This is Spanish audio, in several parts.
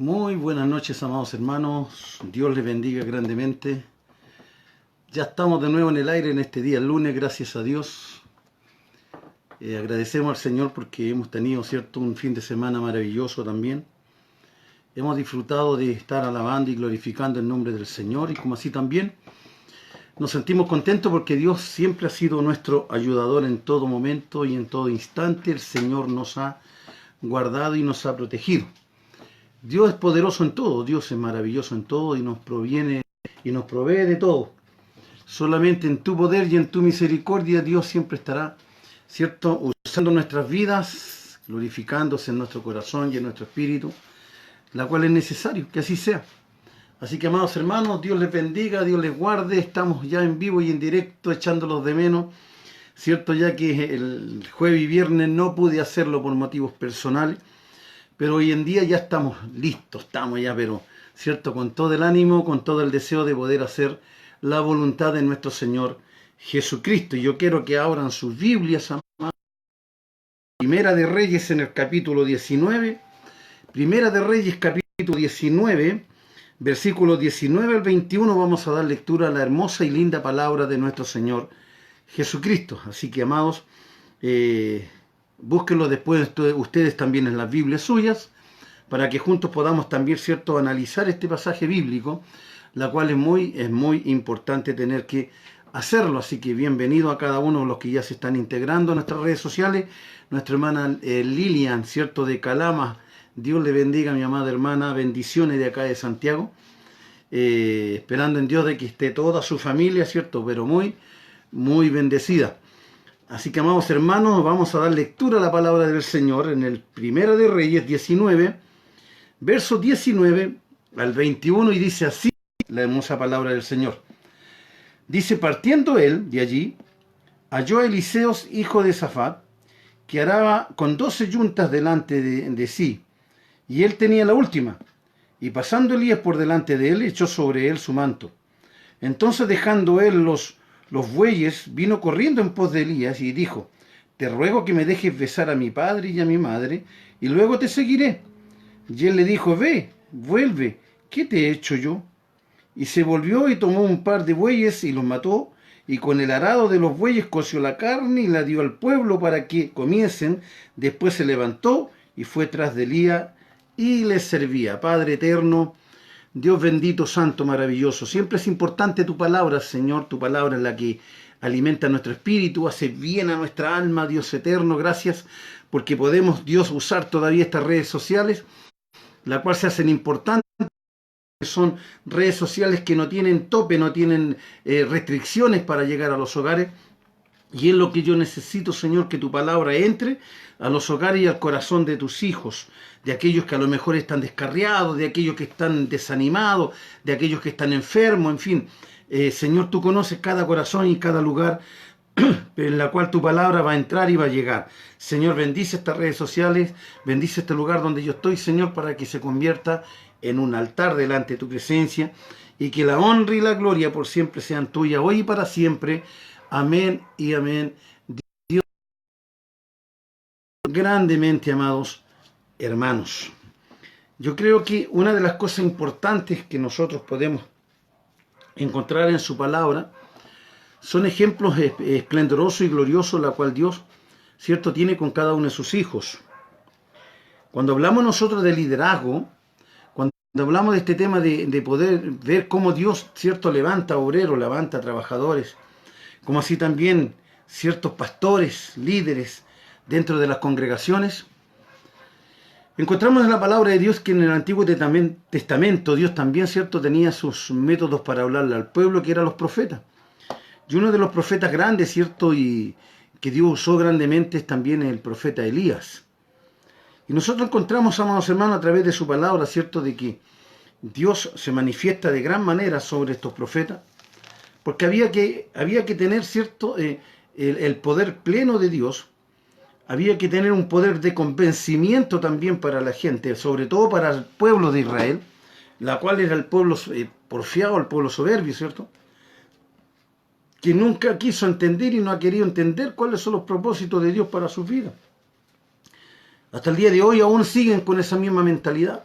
Muy buenas noches, amados hermanos. Dios les bendiga grandemente. Ya estamos de nuevo en el aire en este día, el lunes, gracias a Dios. Agradecemos al Señor porque hemos tenido, ¿cierto?, un fin de semana maravilloso también. Hemos disfrutado de estar alabando y glorificando el nombre del Señor, y como así también nos sentimos contentos porque Dios siempre ha sido nuestro ayudador en todo momento y en todo instante. El Señor nos ha guardado y nos ha protegido. Dios es poderoso en todo, Dios es maravilloso en todo y nos proviene y nos provee de todo. Solamente en tu poder y en tu misericordia Dios siempre estará, ¿cierto?, usando nuestras vidas, glorificándose en nuestro corazón y en nuestro espíritu, la cual es necesario que así sea. Así que, amados hermanos, Dios les bendiga, Dios les guarde. Estamos ya en vivo y en directo echándolos de menos, ¿cierto? Ya que el jueves y viernes no pude hacerlo por motivos personales. Pero hoy en día ya estamos listos, estamos ya, pero, ¿cierto?, con todo el ánimo, con todo el deseo de poder hacer la voluntad de nuestro Señor Jesucristo. Y yo quiero que abran sus Biblias, amados. Primera de Reyes en el capítulo 19. Primera de Reyes, capítulo 19, versículos 19 al 21, vamos a dar lectura a la hermosa y linda palabra de nuestro Señor Jesucristo. Así que, amados, búsquenlo después ustedes también en las Biblias suyas, para que juntos podamos también, ¿cierto?, analizar este pasaje bíblico, la cual es muy importante tener que hacerlo. Así que bienvenido a cada uno de los que ya se están integrando a nuestras redes sociales. Nuestra hermana Lilian, ¿cierto?, de Calama, Dios le bendiga, mi amada hermana, bendiciones de acá de Santiago, esperando en Dios de que esté toda su familia, ¿cierto?, pero muy bendecida. Así que, amados hermanos, vamos a dar lectura a la palabra del Señor en el Primera de Reyes 19, versos 19 al 21, y dice así la hermosa palabra del Señor. Dice: partiendo él de allí, halló a Eliseos, hijo de Safat, que araba con 12 yuntas delante de sí, y él tenía la última. Y pasando Elías por delante de él, echó sobre él su manto. Entonces, dejando él los bueyes, vino corriendo en pos de Elías y dijo: te ruego que me dejes besar a mi padre y a mi madre, y luego te seguiré. Y él le dijo: ve, vuelve, ¿qué te he hecho yo? Y se volvió y tomó un par de bueyes y los mató, y con el arado de los bueyes coció la carne y la dio al pueblo para que comiesen. Después se levantó y fue tras de Elías y les servía. Padre eterno, Dios bendito, santo, maravilloso, siempre es importante tu palabra, Señor. Tu palabra es la que alimenta nuestro espíritu, hace bien a nuestra alma. Dios eterno, gracias porque podemos, Dios, usar todavía estas redes sociales, la cual se hacen importantes. Son redes sociales que no tienen tope, no tienen restricciones para llegar a los hogares. Y es lo que yo necesito, Señor, que tu palabra entre a los hogares y al corazón de tus hijos, de aquellos que a lo mejor están descarriados, de aquellos que están desanimados, de aquellos que están enfermos, en fin. Señor, tú conoces cada corazón y cada lugar en la cual tu palabra va a entrar y va a llegar. Señor, bendice estas redes sociales, bendice este lugar donde yo estoy, Señor, para que se convierta en un altar delante de tu presencia, y que la honra y la gloria por siempre sean tuyas, hoy y para siempre. Amén y amén. Dios, grandemente, amados hermanos. Yo creo que una de las cosas importantes que nosotros podemos encontrar en su palabra son ejemplos esplendorosos y gloriosos, la cual Dios, ¿cierto?, tiene con cada uno de sus hijos. Cuando hablamos nosotros de liderazgo, cuando hablamos de este tema de poder ver cómo Dios, ¿cierto?, levanta obreros, levanta trabajadores, como así también ciertos pastores, líderes dentro de las congregaciones, encontramos en la palabra de Dios que en el Antiguo Testamento Dios también, ¿cierto?, tenía sus métodos para hablarle al pueblo, que eran los profetas. Y uno de los profetas grandes, ¿cierto?, y que Dios usó grandemente es también el profeta Elías. Y nosotros encontramos, amados hermanos, a través de su palabra, ¿cierto?, de que Dios se manifiesta de gran manera sobre estos profetas, porque había que tener, ¿cierto?, el poder pleno de Dios. Había que tener un poder de convencimiento también para la gente, sobre todo para el pueblo de Israel, la cual era el pueblo porfiado, el pueblo soberbio, ¿cierto?, que nunca quiso entender y no ha querido entender cuáles son los propósitos de Dios para sus vidas. Hasta el día de hoy aún siguen con esa misma mentalidad.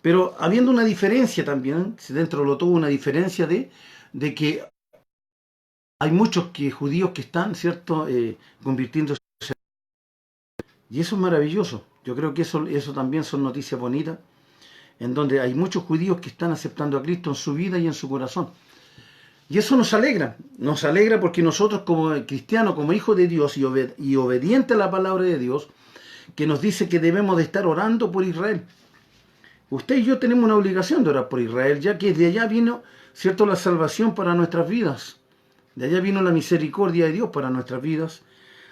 Pero habiendo una diferencia también, dentro de lo todo una diferencia de que hay muchos judíos que están, ¿cierto?, convirtiéndose. Y eso es maravilloso. Yo creo que eso también son noticias bonitas, en donde hay muchos judíos que están aceptando a Cristo en su vida y en su corazón. Y eso nos alegra porque nosotros como cristianos, como hijos de Dios y obedientes a la palabra de Dios, que nos dice que debemos de estar orando por Israel. Usted y yo tenemos una obligación de orar por Israel, ya que de allá vino, ¿cierto?, la salvación para nuestras vidas. De allá vino la misericordia de Dios para nuestras vidas.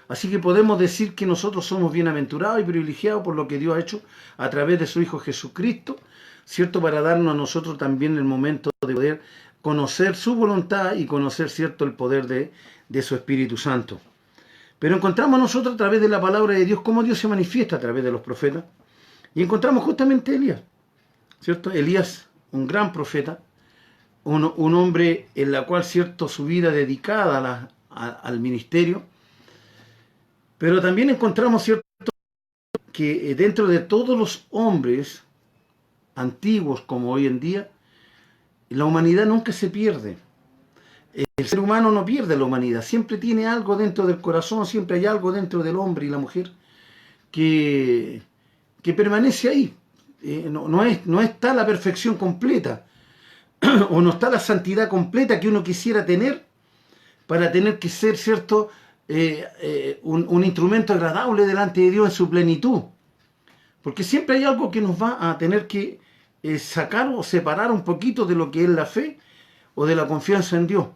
Así que podemos decir que nosotros somos bienaventurados y privilegiados por lo que Dios ha hecho a través de su Hijo Jesucristo, ¿cierto?, para darnos a nosotros también el momento de poder conocer su voluntad y conocer, ¿cierto?, el poder de su Espíritu Santo. Pero encontramos nosotros a través de la palabra de Dios cómo Dios se manifiesta a través de los profetas. Y encontramos justamente a Elías, ¿cierto? Elías, un gran profeta, un hombre en la cual, ¿cierto?, su vida dedicada al ministerio. Pero también encontramos, ¿cierto?, que dentro de todos los hombres antiguos como hoy en día, la humanidad nunca se pierde. El ser humano no pierde la humanidad, siempre tiene algo dentro del corazón, siempre hay algo dentro del hombre y la mujer que permanece ahí. No está la perfección completa, o no está la santidad completa que uno quisiera tener para tener que ser, ¿cierto?, un instrumento agradable delante de Dios en su plenitud. Porque siempre hay algo que nos va a tener que sacar o separar un poquito de lo que es la fe o de la confianza en Dios.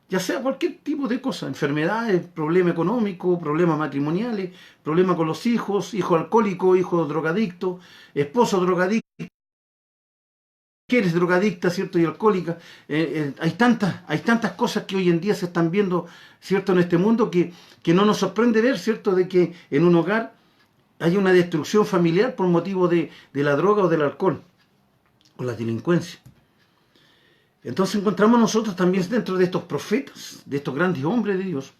Ya sea cualquier tipo de cosa, enfermedades, problemas económicos, problemas matrimoniales, problemas con los hijos, hijo alcohólico, hijo drogadicto, esposo drogadicto, mujeres drogadictas, ¿cierto?, y alcohólicas. Hay tantas cosas que hoy en día se están viendo, ¿cierto?, en este mundo que no nos sorprende ver, ¿cierto?, de que en un hogar hay una destrucción familiar por motivo de la droga o del alcohol o la delincuencia. Entonces encontramos nosotros también dentro de estos profetas, de estos grandes hombres de Dios,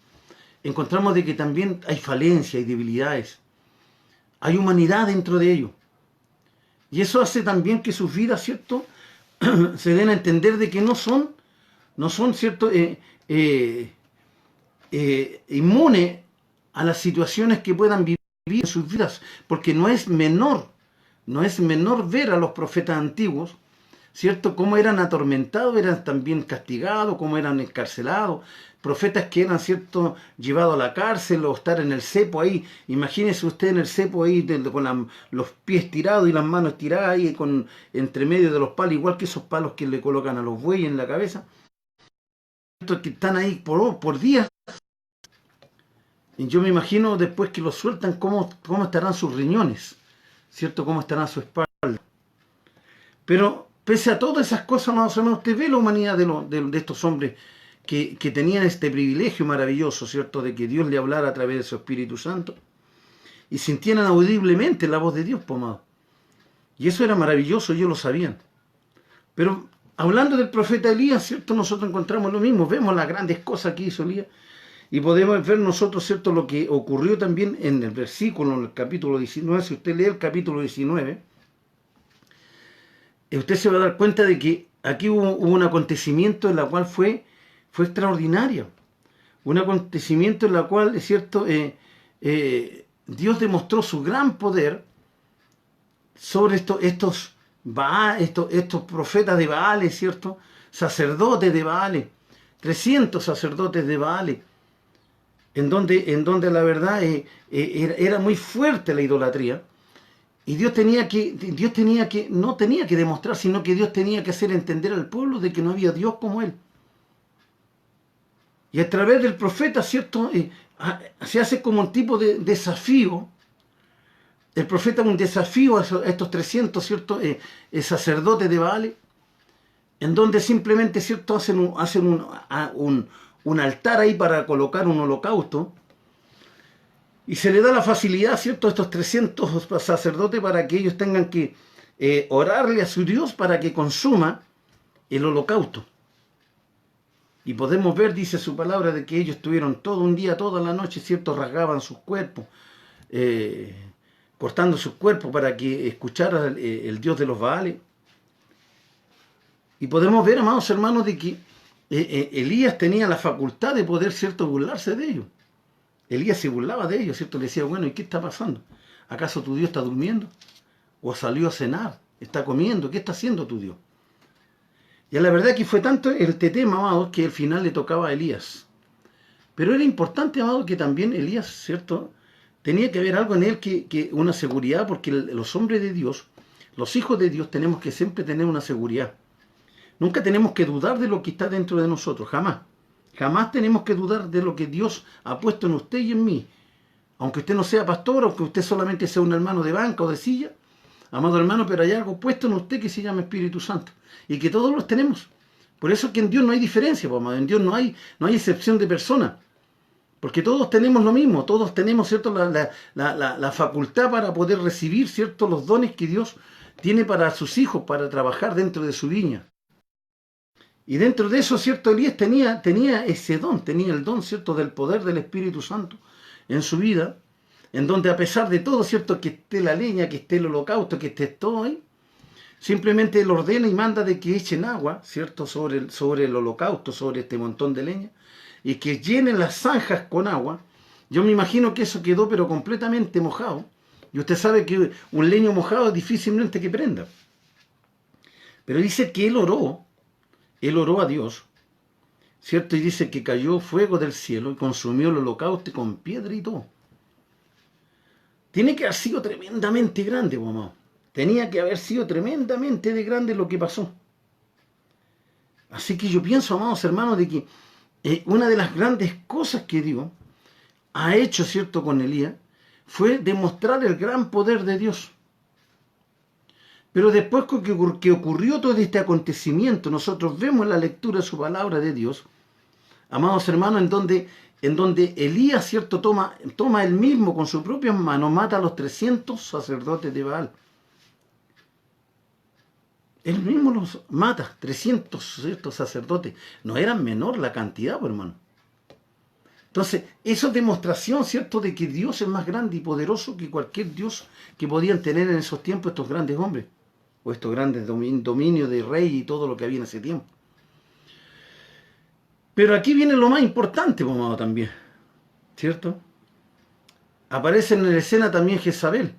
encontramos de que también hay falencias, hay debilidades, hay humanidad dentro de ellos. Y eso hace también que sus vidas, ¿cierto?, se den a entender de que no son, ¿cierto?, inmunes a las situaciones que puedan vivir en sus vidas, porque no es menor ver a los profetas antiguos, ¿cierto?, cómo eran atormentados, eran también castigados, cómo eran encarcelados, profetas que eran, ¿cierto?, llevados a la cárcel o estar en el cepo ahí. Imagínese usted en el cepo ahí con los pies tirados y las manos tiradas ahí entre medio de los palos, igual que esos palos que le colocan a los bueyes en la cabeza, que están ahí por días. Y yo me imagino después que los sueltan cómo estarán sus riñones, ¿cierto?, cómo estará su espalda. Pero pese a todas esas cosas, más o menos, usted ve la humanidad de estos hombres que tenían este privilegio maravilloso, ¿cierto?, de que Dios le hablara a través de su Espíritu Santo y sintieran audiblemente la voz de Dios, pomado. Y eso era maravilloso, ellos lo sabían. Pero hablando del profeta Elías, ¿cierto?, nosotros encontramos lo mismo, vemos las grandes cosas que hizo Elías y podemos ver nosotros, ¿cierto?, lo que ocurrió también en el versículo, en el capítulo 19, si usted lee el capítulo 19, usted se va a dar cuenta de que aquí hubo un acontecimiento en el cual fue extraordinario. Un acontecimiento en el cual, es cierto, Dios demostró su gran poder sobre estos profetas de Baal, ¿cierto? Sacerdotes de Baal, 300 sacerdotes de Baal, en donde la verdad era muy fuerte la idolatría. Y Dios no tenía que demostrar, sino que Dios tenía que hacer entender al pueblo de que no había Dios como Él. Y a través del profeta, ¿cierto?, se hace como un tipo de desafío. El profeta un desafío a estos 300, ¿cierto?, sacerdotes de Baal, en donde simplemente, ¿cierto?, hacen un altar ahí para colocar un holocausto. Y se le da la facilidad, ¿cierto?, a estos 300 sacerdotes para que ellos tengan que orarle a su Dios para que consuma el holocausto. Y podemos ver, dice su palabra, de que ellos estuvieron todo un día, toda la noche, ¿cierto?, rasgaban sus cuerpos, cortando su cuerpo para que escuchara el Dios de los Baales. Y podemos ver, amados hermanos, de que Elías tenía la facultad de poder, ¿cierto?, burlarse de ellos. Elías se burlaba de ellos, ¿cierto? Le decía, bueno, ¿y qué está pasando? ¿Acaso tu Dios está durmiendo? ¿O salió a cenar? ¿Está comiendo? ¿Qué está haciendo tu Dios? Y la verdad que fue tanto este tema, amados, que al final le tocaba a Elías. Pero era importante, amados, que también Elías, ¿cierto?, tenía que haber algo en él que una seguridad, porque los hombres de Dios, los hijos de Dios, tenemos que siempre tener una seguridad. Nunca tenemos que dudar de lo que está dentro de nosotros, jamás. Jamás tenemos que dudar de lo que Dios ha puesto en usted y en mí. Aunque usted no sea pastor, aunque usted solamente sea un hermano de banca o de silla, amado hermano, pero hay algo puesto en usted que se llama Espíritu Santo. Y que todos los tenemos. Por eso que en Dios no hay diferencia, pues, amado. En Dios no hay excepción de persona. Porque todos tenemos lo mismo, todos tenemos, ¿cierto?, la facultad para poder recibir, ¿cierto?, los dones que Dios tiene para sus hijos, para trabajar dentro de su viña. Y dentro de eso, ¿cierto?, Elías tenía ese don, tenía el don, ¿cierto?, del poder del Espíritu Santo en su vida, en donde a pesar de todo, ¿cierto?, que esté la leña, que esté el holocausto, que esté todo ahí, simplemente él ordena y manda de que echen agua, ¿cierto?, sobre el holocausto, sobre este montón de leña, y que llenen las zanjas con agua. Yo me imagino que eso quedó pero completamente mojado. Y usted sabe que un leño mojado es difícilmente que prenda. Pero dice que él oró a Dios, ¿cierto? Y dice que cayó fuego del cielo y consumió el holocausto con piedra y todo. Tiene que haber sido tremendamente grande, mamá. Tenía que haber sido tremendamente de grande lo que pasó. Así que yo pienso, amados hermanos, de que una de las grandes cosas que Dios ha hecho, ¿cierto?, con Elías, fue demostrar el gran poder de Dios. Pero después que ocurrió todo este acontecimiento, nosotros vemos en la lectura de su palabra de Dios, amados hermanos, en donde Elías, ¿cierto?, toma él mismo con sus propias manos, mata a los 300 sacerdotes de Baal. Él mismo los mata, 300, ¿cierto?, sacerdotes. No eran menor la cantidad, pues, hermano. Entonces, eso es demostración, ¿cierto?, de que Dios es más grande y poderoso que cualquier Dios que podían tener en esos tiempos estos grandes hombres, o estos grandes dominios de rey y todo lo que había en ese tiempo. Pero aquí viene lo más importante, amado, también, ¿cierto? Aparece en la escena también Jezabel,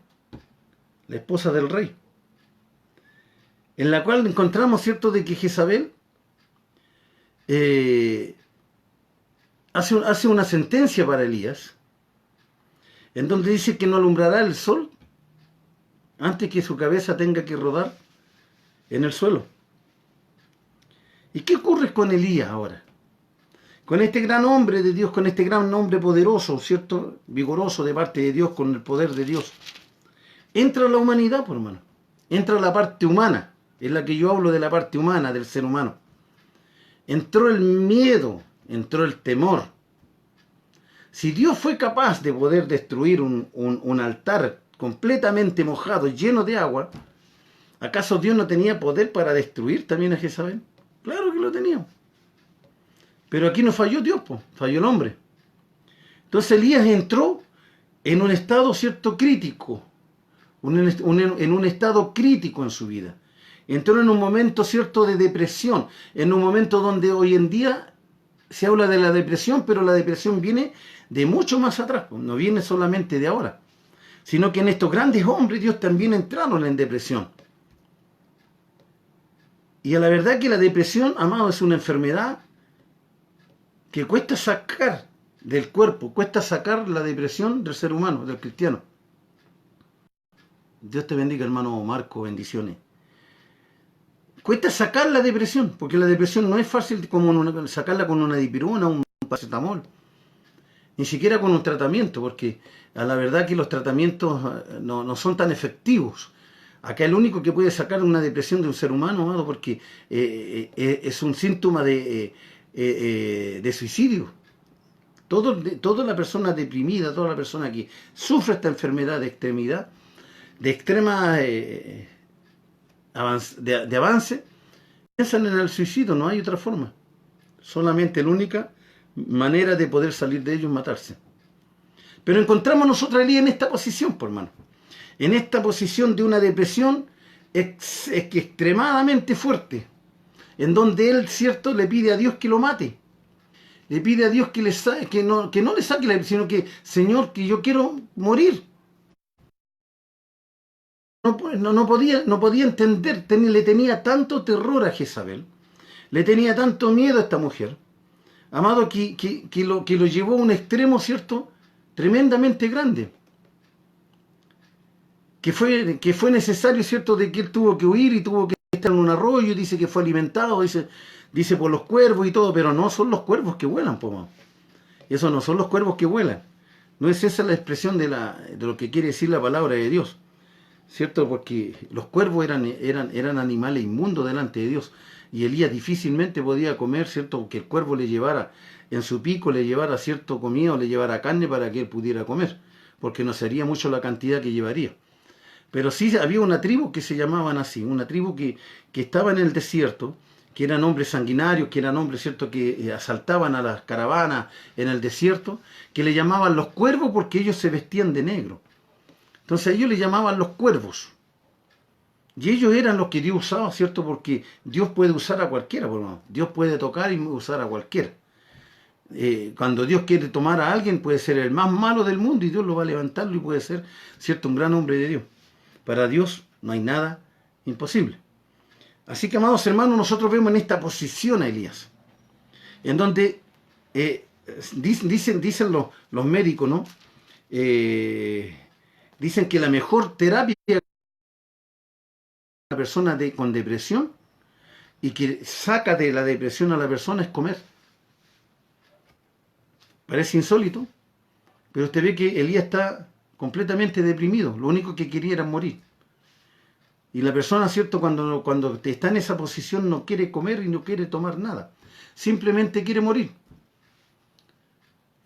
la esposa del rey, en la cual encontramos, ¿cierto?, de que Jezabel hace una sentencia para Elías, en donde dice que no alumbrará el sol antes que su cabeza tenga que rodar en el suelo. ¿Y qué ocurre con Elías ahora? Con este gran hombre de Dios, con este gran hombre poderoso, ¿cierto?, vigoroso de parte de Dios, con el poder de Dios. Entra la humanidad, por hermano. Entra la parte humana. Es la que yo hablo, de la parte humana, del ser humano. Entró el miedo, entró el temor. Si Dios fue capaz de poder destruir un altar completamente mojado, lleno de agua, ¿acaso Dios no tenía poder para destruir también a Jezabel? Claro que lo tenía. Pero aquí no falló Dios, falló el hombre. Entonces Elías entró en un estado, ¿cierto?, crítico, en un estado crítico en su vida. Entró en un momento, ¿cierto?, de depresión, en un momento donde hoy en día se habla de la depresión, pero la depresión viene de mucho más atrás, no viene solamente de ahora, sino que en estos grandes hombres Dios también entraron en depresión. Y a la verdad que la depresión, amado, es una enfermedad que cuesta sacar del cuerpo, cuesta sacar la depresión del ser humano, del cristiano. Dios te bendiga, hermano Marco, bendiciones. Cuesta sacar la depresión, porque la depresión no es fácil como sacarla con una dipirona, un paracetamol, ni siquiera con un tratamiento, porque a la verdad que los tratamientos no son tan efectivos. Acá el único que puede sacar una depresión de un ser humano, amado, porque es un síntoma de suicidio. Toda la persona deprimida, toda la persona que sufre esta enfermedad de extremidad, de extrema de avance, piensan en el suicidio, no hay otra forma. Solamente la única manera de poder salir de ello es matarse. Pero encontramos nosotros a Elías en esta posición, por hermano. en esta posición de una depresión extremadamente fuerte, en donde él, cierto, le pide a Dios que lo mate. Le pide a Dios que no le saque la depresión, sino que, Señor, que yo quiero morir. No podía entender, le tenía tanto terror a Jezabel, le tenía tanto miedo a esta mujer, amado, que lo llevó a un extremo, ¿cierto?, tremendamente grande. Que fue necesario, ¿cierto?, de que él tuvo que huir y tuvo que estar en un arroyo, dice que fue alimentado, dice por los cuervos y todo, pero no son los cuervos que vuelan, po. Esos no son los cuervos que vuelan. No es esa la expresión de lo que quiere decir la palabra de Dios, ¿cierto? Porque los cuervos eran animales inmundos delante de Dios, y Elías difícilmente podía comer, ¿cierto?, que el cuervo le llevara en su pico, le llevara cierto comida o le llevara carne para que él pudiera comer, porque no sería mucho la cantidad que llevaría. Pero sí había una tribu que se llamaban así, una tribu que estaba en el desierto, que eran hombres sanguinarios, que eran hombres, ¿cierto?, que asaltaban a las caravanas en el desierto, que le llamaban los cuervos porque ellos se vestían de negro. Entonces a ellos le llamaban los cuervos. Y ellos eran los que Dios usaba, ¿cierto? Porque Dios puede usar a cualquiera, ¿no? Dios puede tocar y usar a cualquiera. Cuando Dios quiere tomar a alguien, puede ser el más malo del mundo y Dios lo va a levantarlo y puede ser, ¿cierto?, un gran hombre de Dios. Para Dios no hay nada imposible. Así que, amados hermanos, nosotros vemos en esta posición a Elías, en donde dicen los médicos, ¿no? Dicen que la mejor terapia para una persona con depresión y que saca de la depresión a la persona es comer. Parece insólito, pero usted ve que Elías está completamente deprimido. Lo único que quería era morir. Y la persona, ¿cierto?, cuando está en esa posición no quiere comer y no quiere tomar nada. Simplemente quiere morir.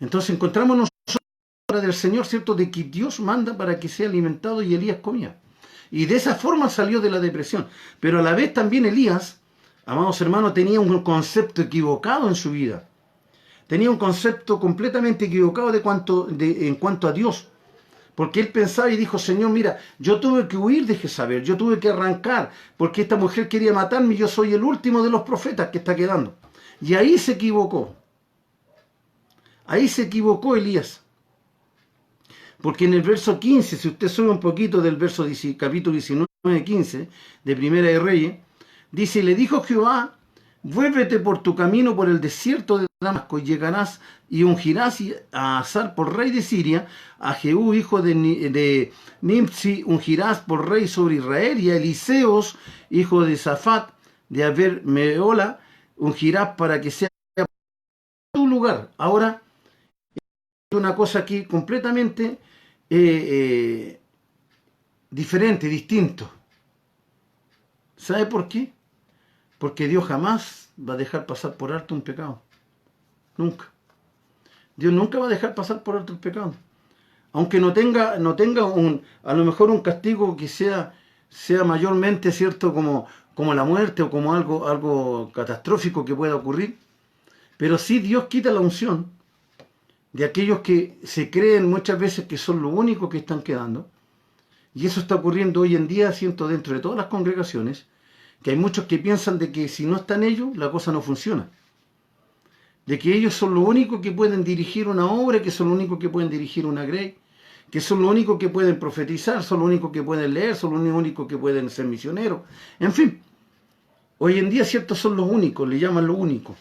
Entonces encontramos nosotros del Señor, ¿cierto?, de que Dios manda para que sea alimentado y Elías comía. Y de esa forma salió de la depresión. Pero a la vez también Elías, amados hermanos, tenía un concepto equivocado en su vida. Tenía un concepto completamente equivocado en cuanto a Dios. Porque él pensaba y dijo, Señor, mira, yo tuve que huir de Jezabel, yo tuve que arrancar, porque esta mujer quería matarme y yo soy el último de los profetas que está quedando. Y ahí se equivocó. Ahí se equivocó Elías. Porque en el verso 15, si usted sube un poquito del capítulo 19, 15, de Primera de Reyes, dice, le dijo Jehová, vuélvete por tu camino por el desierto de Damasco y llegarás y ungirás a Asar por rey de Siria, a Jehú hijo de Nimsi ungirás por rey sobre Israel, y a Eliseos hijo de Safat de Abermeola ungirás para que sea tu lugar. Ahora, una cosa aquí completamente diferente, distinto. ¿Sabe por qué? Porque Dios jamás va a dejar pasar por alto un pecado. Nunca. Dios nunca va a dejar pasar por alto el pecado. Aunque no tenga a lo mejor un castigo que sea mayormente, ¿cierto?, como la muerte o como algo catastrófico que pueda ocurrir. Pero sí Dios quita la unción de aquellos que se creen muchas veces que son lo único que están quedando. Y eso está ocurriendo hoy en día, siento, dentro de todas las congregaciones, que hay muchos que piensan de que si no están ellos, la cosa no funciona. De que ellos son lo único que pueden dirigir una obra, que son lo único que pueden dirigir una grey, que son lo único que pueden profetizar, son lo único que pueden leer, son lo único que pueden ser misioneros. En fin, hoy en día, cierto, son los únicos, le llaman lo único.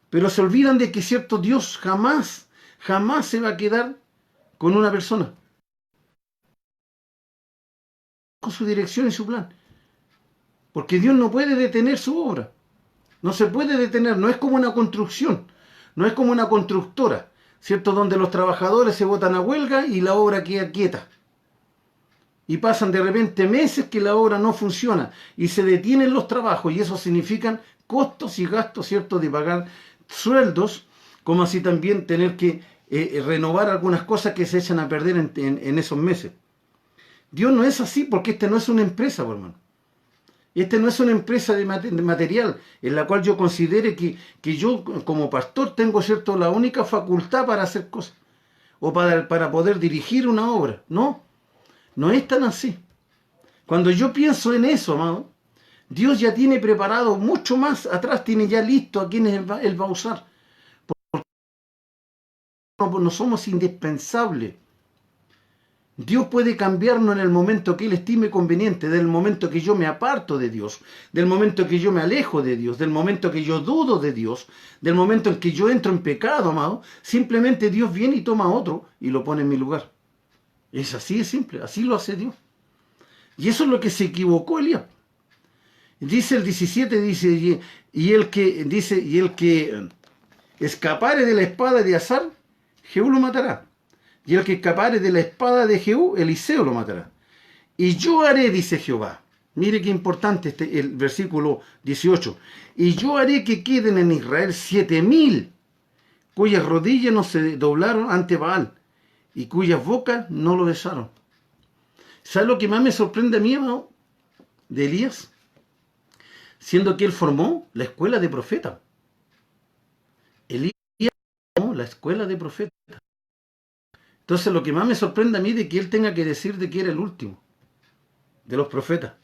Pero se olvidan de que, cierto, Dios jamás se va a quedar con una persona, con su dirección y su plan. Porque Dios no puede detener su obra. No se puede detener. No es como una construcción. No es como una constructora, ¿cierto?, donde los trabajadores se botan a huelga y la obra queda quieta. Y pasan de repente meses que la obra no funciona y se detienen los trabajos, y eso significan costos y gastos, ¿cierto?, de pagar sueldos, como así también tener que renovar algunas cosas que se echan a perder en esos meses. Dios no es así, porque no es una empresa, hermano. No es una empresa de material en la cual yo considere que yo como pastor tengo, ¿cierto?, la única facultad para hacer cosas o para poder dirigir una obra. No. No es tan así. Cuando yo pienso en eso, amado, Dios ya tiene preparado mucho más atrás, tiene ya listo a quienes Él va a usar. No somos indispensables. Dios puede cambiarnos en el momento que Él estime conveniente, del momento que yo me aparto de Dios, del momento que yo me alejo de Dios, del momento que yo dudo de Dios, del momento en que yo entro en pecado, amado. Simplemente Dios viene y toma a otro y lo pone en mi lugar. Es así de simple, así lo hace Dios. Y eso es lo que se equivocó Elías. Dice el 17, dice, y el que escapare de la espada de Azar, Jehú lo matará. Y el que escapare de la espada de Jehú, Eliseo lo matará. Y yo haré, dice Jehová. Mire qué importante el versículo 18. Y yo haré que queden en Israel 7,000, cuyas rodillas no se doblaron ante Baal, y cuyas bocas no lo besaron. ¿Sabe lo que más me sorprende a mí, amado, de Elías? Siendo que él formó la escuela de profetas. Elías formó la escuela de profetas. Entonces lo que más me sorprende a mí de que él tenga que decir de que era el último de los profetas,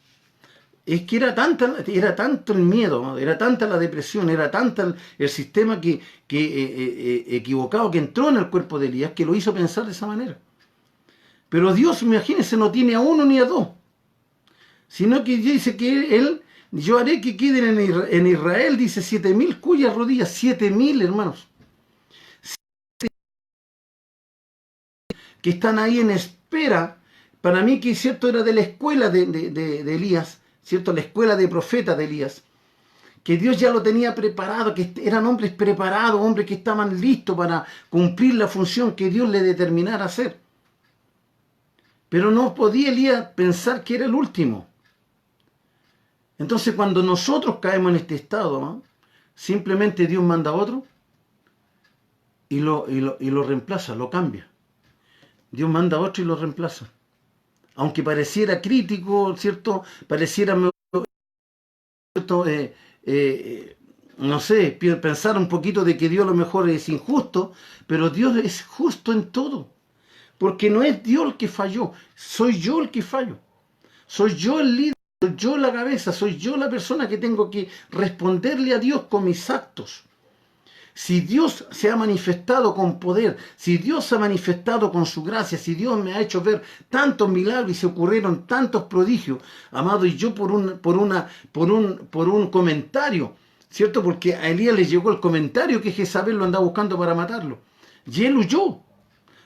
es que era tanto el miedo, era tanta la depresión, era tanta el sistema equivocado que entró en el cuerpo de Elías, que lo hizo pensar de esa manera. Pero Dios, imagínense, no tiene a uno ni a dos, sino que dice que yo haré que queden en Israel, dice 7,000 cuyas rodillas, 7,000 hermanos, que están ahí en espera. Para mí que cierto era de la escuela de Elías, cierto, la escuela de profeta de Elías, que Dios ya lo tenía preparado, que eran hombres preparados, hombres que estaban listos para cumplir la función que Dios le determinara hacer. Pero no podía Elías pensar que era el último. Entonces cuando nosotros caemos en este estado, ¿no?, simplemente Dios manda a otro y lo reemplaza, lo cambia. Dios manda a otro y lo reemplaza. Aunque pareciera crítico, ¿cierto? Pareciera, ¿cierto? No sé, pensar un poquito de que Dios a lo mejor es injusto, pero Dios es justo en todo. Porque no es Dios el que falló, soy yo el que fallo. Soy yo el líder, soy yo la cabeza, soy yo la persona que tengo que responderle a Dios con mis actos. Si Dios se ha manifestado con poder, si Dios se ha manifestado con su gracia, si Dios me ha hecho ver tantos milagros y se ocurrieron tantos prodigios, amado, y yo por un comentario, ¿cierto? Porque a Elías le llegó el comentario que Jezabel lo andaba buscando para matarlo. Y él huyó.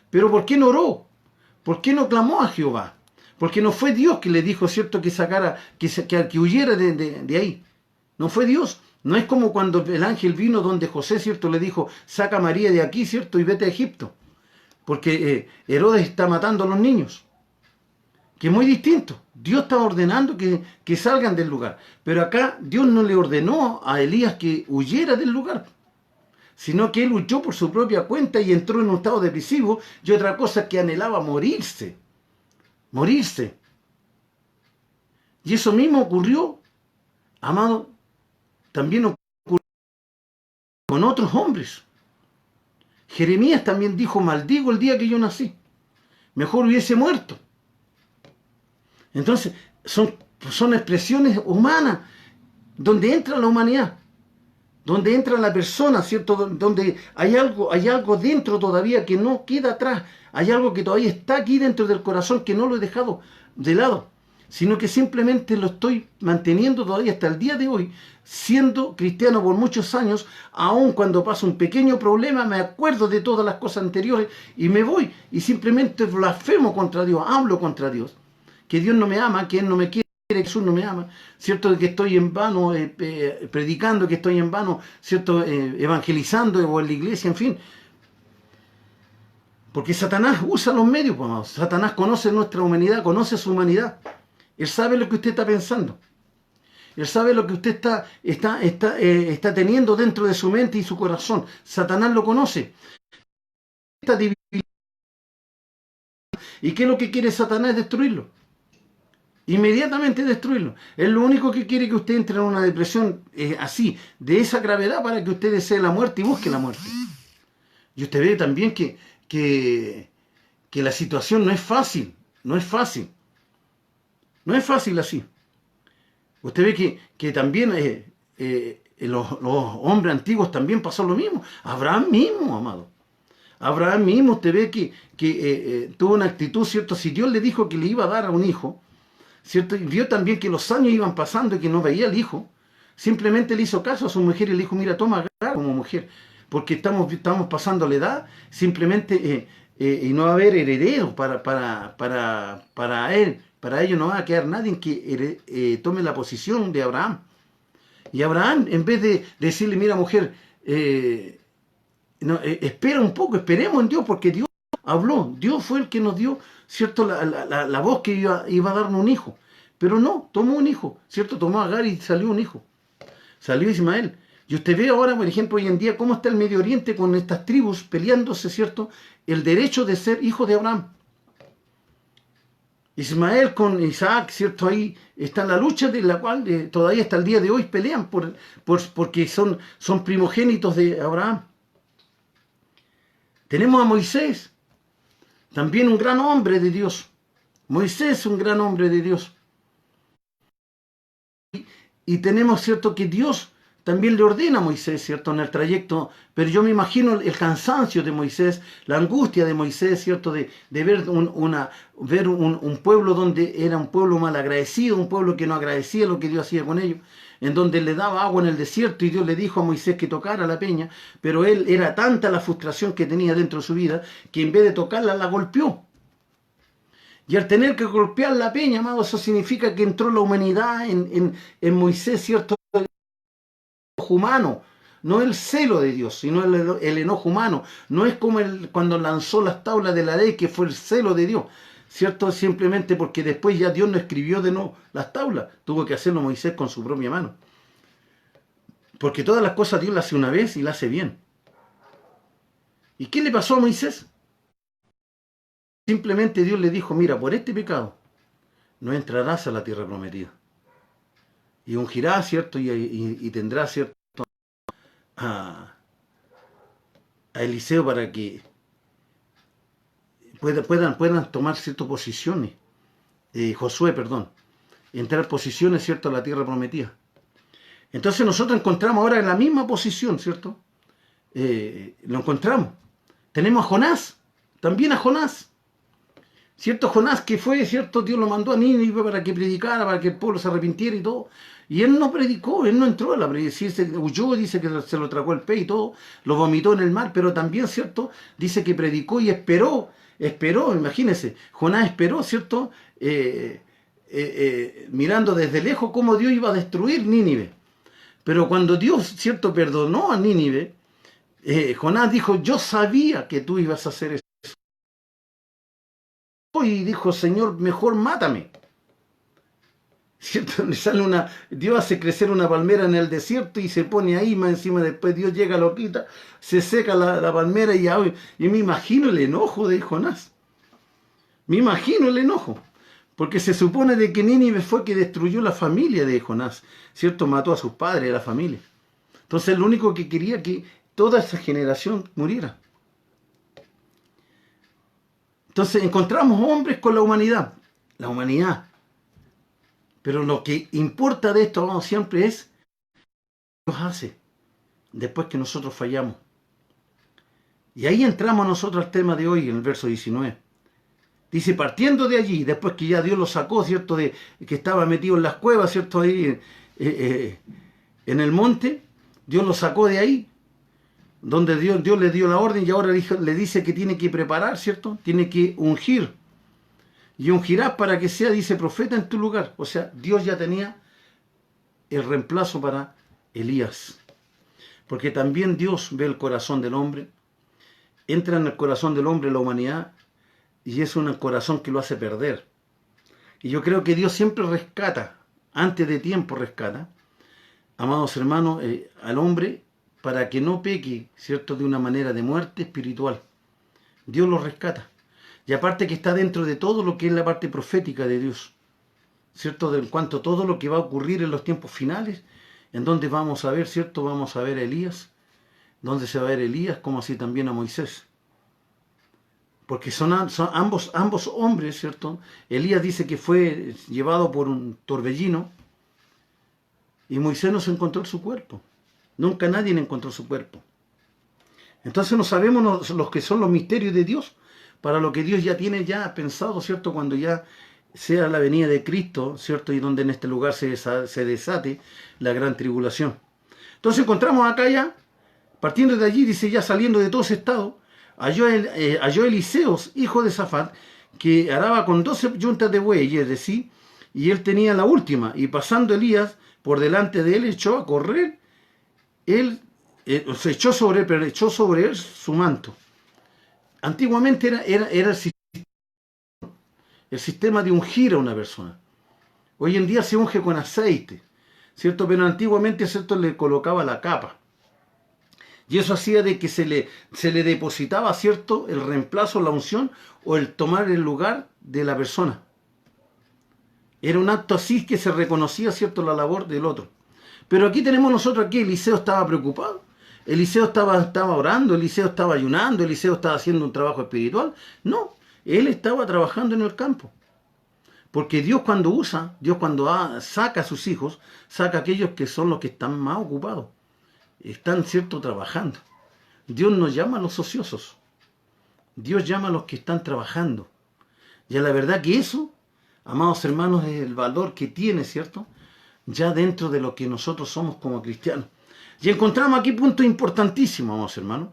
¿Pero por qué no oró? ¿Por qué no clamó a Jehová? Porque no fue Dios que le dijo, ¿cierto?, que huyera de ahí. No fue Dios. No es como cuando el ángel vino donde José, ¿cierto?, le dijo, saca a María de aquí, ¿cierto?, y vete a Egipto. Porque Herodes está matando a los niños. Que es muy distinto. Dios está ordenando que salgan del lugar. Pero acá Dios no le ordenó a Elías que huyera del lugar, sino que él huyó por su propia cuenta y entró en un estado depresivo, y otra cosa que anhelaba morirse. Morirse. Y eso mismo ocurrió, amado, también ocurrió con otros hombres. Jeremías también dijo, maldigo el día que yo nací. Mejor hubiese muerto. Entonces, son expresiones humanas, donde entra la humanidad, donde entra la persona, ¿cierto? Donde hay algo dentro todavía que no queda atrás. Hay algo que todavía está aquí dentro del corazón que no lo he dejado de lado, sino que simplemente lo estoy manteniendo todavía hasta el día de hoy, siendo cristiano por muchos años. Aun cuando pasa un pequeño problema, me acuerdo de todas las cosas anteriores y me voy y simplemente blasfemo contra Dios, hablo contra Dios, que Dios no me ama, que Él no me quiere, que Jesús no me ama, ¿cierto? Que estoy en vano predicando, que estoy en vano, ¿cierto?, evangelizando o en la iglesia, en fin. Porque Satanás usa los medios, pues, amados. Satanás conoce nuestra humanidad, conoce su humanidad. Él sabe lo que usted está pensando. Él sabe lo que usted está teniendo dentro de su mente y su corazón. Satanás lo conoce. ¿Y qué es lo que quiere Satanás? Destruirlo. Inmediatamente destruirlo. Es lo único que quiere, que usted entre en una depresión así, de esa gravedad, para que usted desee la muerte y busque la muerte. Y usted ve también que la situación no es fácil. No es fácil. No es fácil así. Usted ve que también los hombres antiguos también pasó lo mismo. Abraham mismo, amado. Abraham mismo, usted ve que tuvo una actitud, ¿cierto? Si Dios le dijo que le iba a dar a un hijo, ¿cierto? Y vio también que los años iban pasando y que no veía al hijo, simplemente le hizo caso a su mujer y le dijo, mira, toma Agar como mujer, porque estamos pasando la edad, simplemente, y no va a haber heredero para él, para ellos no va a quedar nadie que tome la posición de Abraham. Y Abraham, en vez de decirle, mira mujer, no, espera un poco, esperemos en Dios, porque Dios habló, Dios fue el que nos dio, ¿cierto?, la voz que iba a darnos un hijo. Pero no, tomó un hijo, ¿cierto? Tomó a Agar y salió un hijo. Salió Ismael. Y usted ve ahora, por ejemplo, hoy en día, cómo está el Medio Oriente con estas tribus peleándose, ¿cierto?, el derecho de ser hijo de Abraham. Ismael con Isaac, ¿cierto? Ahí está la lucha de la cual todavía hasta el día de hoy pelean porque son primogénitos de Abraham. Tenemos a Moisés, también un gran hombre de Dios. Moisés, un gran hombre de Dios. Y tenemos, ¿cierto?, que Dios también le ordena a Moisés, ¿cierto?, en el trayecto, pero yo me imagino el cansancio de Moisés, la angustia de Moisés, ¿cierto?, de ver un pueblo donde era un pueblo mal agradecido, un pueblo que no agradecía lo que Dios hacía con ellos, en donde le daba agua en el desierto y Dios le dijo a Moisés que tocara la peña, pero él era tanta la frustración que tenía dentro de su vida que en vez de tocarla la golpeó. Y al tener que golpear la peña, amado, eso significa que entró la humanidad en Moisés, ¿cierto?, humano, no el celo de Dios, sino el enojo humano. No es como cuando lanzó las tablas de la ley, que fue el celo de Dios, ¿cierto? Simplemente porque después ya Dios no escribió de nuevo las tablas, tuvo que hacerlo Moisés con su propia mano. Porque todas las cosas Dios las hace una vez y las hace bien. ¿Y qué le pasó a Moisés? Simplemente Dios le dijo, mira, por este pecado no entrarás a la tierra prometida. Y ungirás, ¿cierto? Y tendrás, ¿cierto?, a Eliseo para que puedan tomar ciertas posiciones, Josué, perdón, entrar posiciones, ¿cierto?, a la tierra prometida. Entonces nosotros encontramos ahora en la misma posición, ¿cierto? Lo encontramos. Tenemos a Jonás, también a Jonás. ¿Cierto? Jonás que fue, ¿cierto? Dios lo mandó a Nínive para que predicara, para que el pueblo se arrepintiera y todo. Y él no predicó, él no entró a la predicación, huyó, dice que se lo tragó el pez y todo, lo vomitó en el mar, pero también, ¿cierto?, dice que predicó y esperó, imagínense, Jonás esperó, ¿cierto?, mirando desde lejos cómo Dios iba a destruir Nínive. Pero cuando Dios, ¿cierto?, perdonó a Nínive, Jonás dijo, yo sabía que tú ibas a hacer eso. Y dijo, Señor, mejor mátame. ¿Cierto? Le sale Dios hace crecer una palmera en el desierto y se pone ahí, más encima después Dios llega, lo quita, se seca la palmera y me imagino el enojo de Jonás. Me imagino el enojo. Porque se supone de que Nínive fue que destruyó la familia de Jonás, ¿cierto? Mató a sus padres, a la familia. Entonces lo único que quería que toda esa generación muriera. Entonces encontramos hombres con la humanidad. Pero lo que importa de esto, vamos, siempre es lo que Dios hace después que nosotros fallamos. Y ahí entramos nosotros al tema de hoy, en el verso 19. Dice, partiendo de allí, después que ya Dios lo sacó, ¿cierto?, de que estaba metido en las cuevas, ¿cierto?, ahí en el monte, Dios lo sacó de ahí, donde Dios le dio la orden y ahora le dice que tiene que preparar, ¿cierto?, tiene que ungir. Y ungirás para que sea, dice, profeta en tu lugar. O sea, Dios ya tenía el reemplazo para Elías. Porque también Dios ve el corazón del hombre, entra en el corazón del hombre la humanidad, y es un corazón que lo hace perder. Y yo creo que Dios siempre rescata, antes de tiempo rescata, amados hermanos, al hombre para que no peque, ¿cierto?, de una manera de muerte espiritual. Dios lo rescata. Y aparte que está dentro de todo lo que es la parte profética de Dios, ¿cierto?, en cuanto a todo lo que va a ocurrir en los tiempos finales, en donde vamos a ver, ¿cierto?, vamos a ver a Elías, donde se va a ver a Elías, como así también a Moisés. porque son ambos hombres, ¿cierto? Elías dice que fue llevado por un torbellino y Moisés no se encontró su cuerpo. Nunca nadie encontró su cuerpo. Entonces no sabemos los que son los misterios de Dios, para lo que Dios ya tiene ya pensado, ¿cierto? Cuando ya sea la venida de Cristo, ¿cierto? Y donde en este lugar se desate la gran tribulación. Entonces encontramos acá ya, partiendo de allí, dice ya saliendo de todo ese estado, halló Eliseo, hijo de Safat, que araba con 12 yuntas de bueyes de sí, y él tenía la última, y pasando Elías por delante de él, echó a correr, se echó sobre él, pero echó sobre él su manto. Antiguamente era el sistema de ungir a una persona. Hoy en día se unge con aceite, ¿cierto? Pero antiguamente, ¿cierto?, le colocaba la capa. Y eso hacía de que se le depositaba, ¿cierto?, el reemplazo, la unción o el tomar el lugar de la persona. Era un acto así que se reconocía, ¿cierto?, la labor del otro. Pero aquí tenemos nosotros aquí, Eliseo estaba preocupado. Eliseo estaba orando, Eliseo estaba ayunando, Eliseo estaba haciendo un trabajo espiritual. No, él estaba trabajando en el campo. Porque Dios cuando saca a sus hijos, saca a aquellos que son los que están más ocupados. Están, ¿cierto?, trabajando. Dios no llama a los ociosos. Dios llama a los que están trabajando. Y a la verdad que eso, amados hermanos, es el valor que tiene, ¿cierto?, ya dentro de lo que nosotros somos como cristianos. Y encontramos aquí puntos importantísimos, amados hermanos,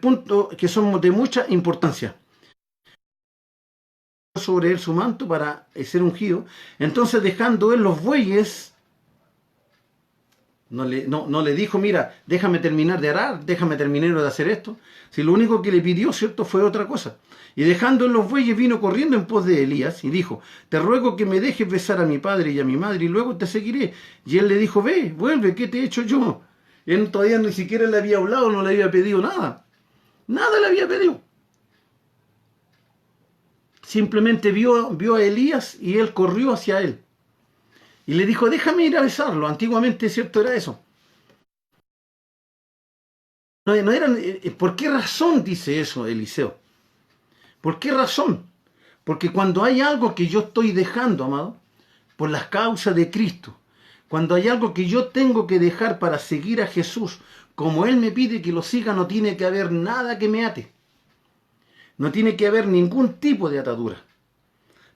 puntos que son de mucha importancia. Sobre él su manto para ser ungido. Entonces, dejando él los bueyes, no le dijo, mira, déjame terminar de arar, déjame terminar de hacer esto. Si lo único que le pidió, ¿cierto?, fue otra cosa. Y dejando en los bueyes, vino corriendo en pos de Elías y dijo, te ruego que me dejes besar a mi padre y a mi madre y luego te seguiré. Y él le dijo, ve, vuelve, ¿qué te he hecho yo? Él todavía ni siquiera le había hablado, no le había pedido nada. Nada le había pedido. Simplemente vio a Elías y él corrió hacia él. Y le dijo, déjame ir a besarlo. Antiguamente, ¿cierto?, era eso. ¿Por qué razón dice eso Eliseo? ¿Por qué razón? Porque cuando hay algo que yo estoy dejando, amado, por las causas de Cristo, cuando hay algo que yo tengo que dejar para seguir a Jesús, como Él me pide que lo siga, no tiene que haber nada que me ate. No tiene que haber ningún tipo de atadura.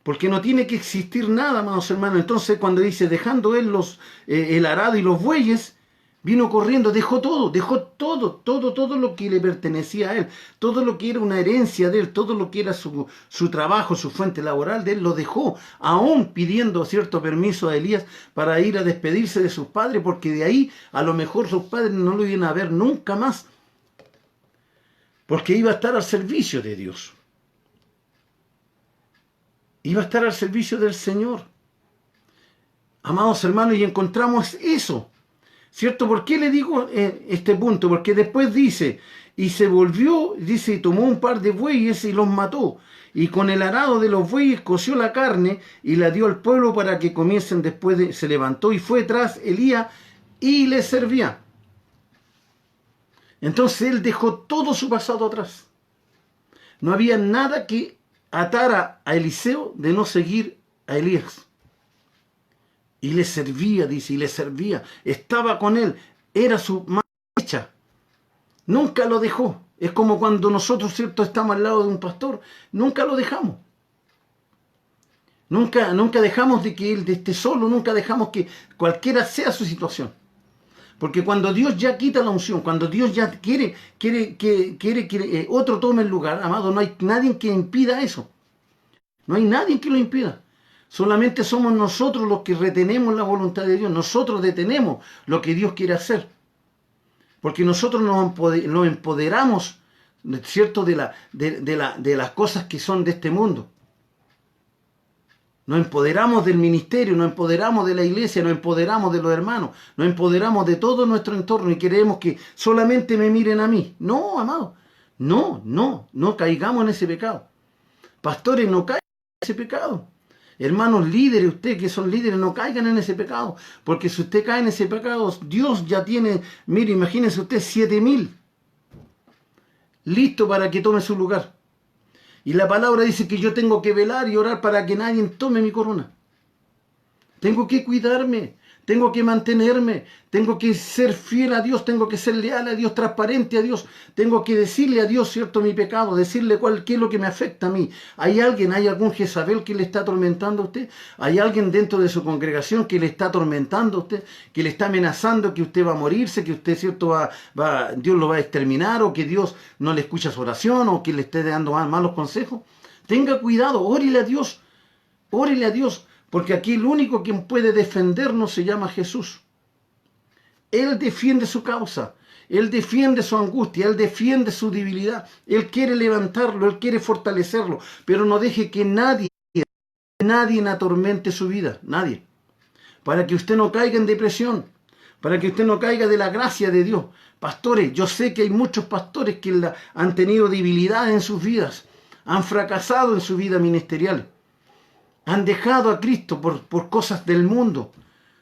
Porque no tiene que existir nada, amados hermanos. Entonces, cuando dice, dejando él el arado y los bueyes, vino corriendo, dejó todo lo que le pertenecía a él, todo lo que era una herencia de él, todo lo que era su trabajo, su fuente laboral de él, lo dejó, aún pidiendo cierto permiso a Elías para ir a despedirse de sus padres, porque de ahí a lo mejor sus padres no lo iban a ver nunca más, porque iba a estar al servicio de Dios. Iba a estar al servicio del Señor. Amados hermanos, y encontramos eso, ¿cierto? ¿Por qué le digo este punto? Porque después dice, y se volvió, dice, y tomó un par de bueyes y los mató, y con el arado de los bueyes coció la carne y la dio al pueblo para que comiesen. Después se levantó y fue tras Elías y le servía. Entonces él dejó todo su pasado atrás. No había nada que atara a Eliseo de no seguir a Elías. Y le servía, dice, y le servía. Estaba con él, era su mano derecha. Nunca lo dejó. Es como cuando nosotros, ¿cierto?, estamos al lado de un pastor. Nunca lo dejamos. Nunca dejamos de que él esté solo, nunca dejamos que cualquiera sea su situación. Porque cuando Dios ya quita la unción, cuando Dios ya quiere que otro tome el lugar, amado, no hay nadie que impida eso. No hay nadie que lo impida. Solamente somos nosotros los que retenemos la voluntad de Dios. Nosotros detenemos lo que Dios quiere hacer. Porque nosotros nos empoderamos, ¿cierto?, de las cosas que son de este mundo. Nos empoderamos del ministerio, nos empoderamos de la iglesia, nos empoderamos de los hermanos, nos empoderamos de todo nuestro entorno y queremos que solamente me miren a mí. No, amado, no caigamos en ese pecado. Pastores, no caigan en ese pecado. Hermanos líderes, ustedes que son líderes, no caigan en ese pecado. Porque si usted cae en ese pecado, Dios ya tiene, mire, imagínense usted 7.000 listo para que tome su lugar. Y la palabra dice que yo tengo que velar y orar para que nadie tome mi corona. Tengo que cuidarme, tengo que mantenerme, tengo que ser fiel a Dios, tengo que ser leal a Dios, transparente a Dios, tengo que decirle a Dios, cierto, mi pecado, decirle qué es lo que me afecta a mí. ¿Hay algún Jezabel que le está atormentando a usted? ¿Hay alguien dentro de su congregación que le está atormentando a usted? ¿Que le está amenazando que usted va a morirse, que usted, cierto, Dios lo va a exterminar, o que Dios no le escucha su oración, o que le esté dando malos consejos? Tenga cuidado, órele a Dios, órele a Dios. Porque aquí el único quien puede defendernos se llama Jesús. Él defiende su causa, Él defiende su angustia, Él defiende su debilidad. Él quiere levantarlo, Él quiere fortalecerlo, pero no deje que nadie atormente su vida, nadie. Para que usted no caiga en depresión, para que usted no caiga de la gracia de Dios. Pastores, yo sé que hay muchos pastores que han tenido debilidad en sus vidas, han fracasado en su vida ministerial. Han dejado a Cristo por cosas del mundo,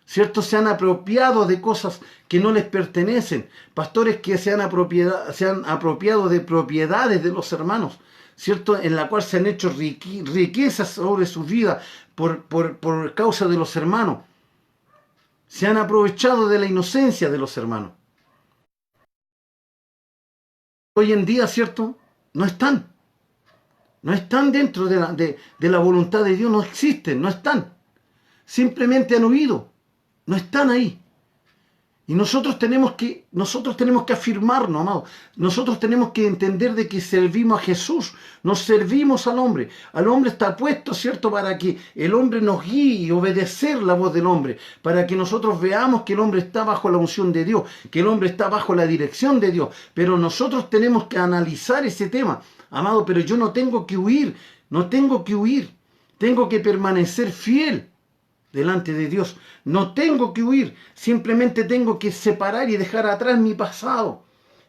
¿cierto? Se han apropiado de cosas que no les pertenecen. Pastores que se han apropiado de propiedades de los hermanos, ¿cierto? En la cual se han hecho riquezas sobre su vida por causa de los hermanos. Se han aprovechado de la inocencia de los hermanos. Hoy en día, ¿cierto? No están dentro de la voluntad de Dios, no existen, no están. Simplemente han huido, no están ahí. Y nosotros tenemos que afirmarnos, amados. Nosotros tenemos que entender de que servimos a Jesús, no servimos al hombre. Al hombre está puesto, ¿cierto?, para que el hombre nos guíe y obedecer la voz del hombre, para que nosotros veamos que el hombre está bajo la unción de Dios, que el hombre está bajo la dirección de Dios. Pero nosotros tenemos que analizar ese tema, amado. Pero yo no tengo que huir, tengo que permanecer fiel delante de Dios. No tengo que huir, simplemente tengo que separar y dejar atrás mi pasado,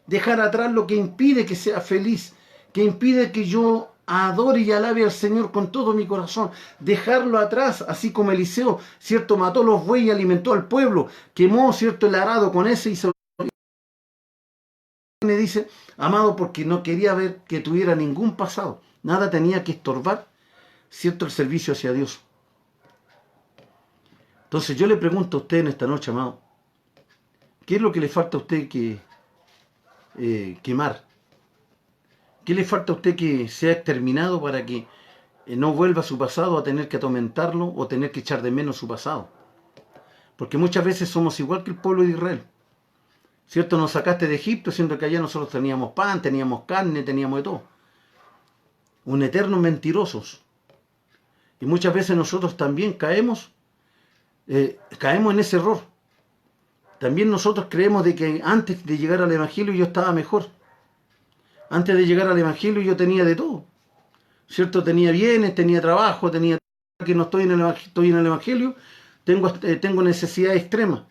dejar atrás lo que impide que sea feliz, que impide que yo adore y alabe al Señor con todo mi corazón, dejarlo atrás, así como Eliseo, ¿cierto?, mató los bueyes y alimentó al pueblo, quemó, ¿cierto?, el arado con ese y me dice, amado, porque no quería ver que tuviera ningún pasado, nada tenía que estorbar, ¿cierto?, el servicio hacia Dios. Entonces yo le pregunto a usted en esta noche, amado, ¿qué es lo que le falta a usted quemar? ¿Qué le falta a usted que sea exterminado para que no vuelva a su pasado a tener que atormentarlo o tener que echar de menos su pasado? Porque muchas veces somos igual que el pueblo de Israel, ¿cierto? Nos sacaste de Egipto, siendo que allá nosotros teníamos pan, teníamos carne, teníamos de todo. Un eterno mentirosos. Y muchas veces nosotros también caemos en ese error. También nosotros creemos de que antes de llegar al Evangelio yo estaba mejor. Antes de llegar al Evangelio yo tenía de todo, ¿cierto? Tenía bienes, tenía trabajo, tenía que no estoy en el Evangelio, tengo necesidades extremas.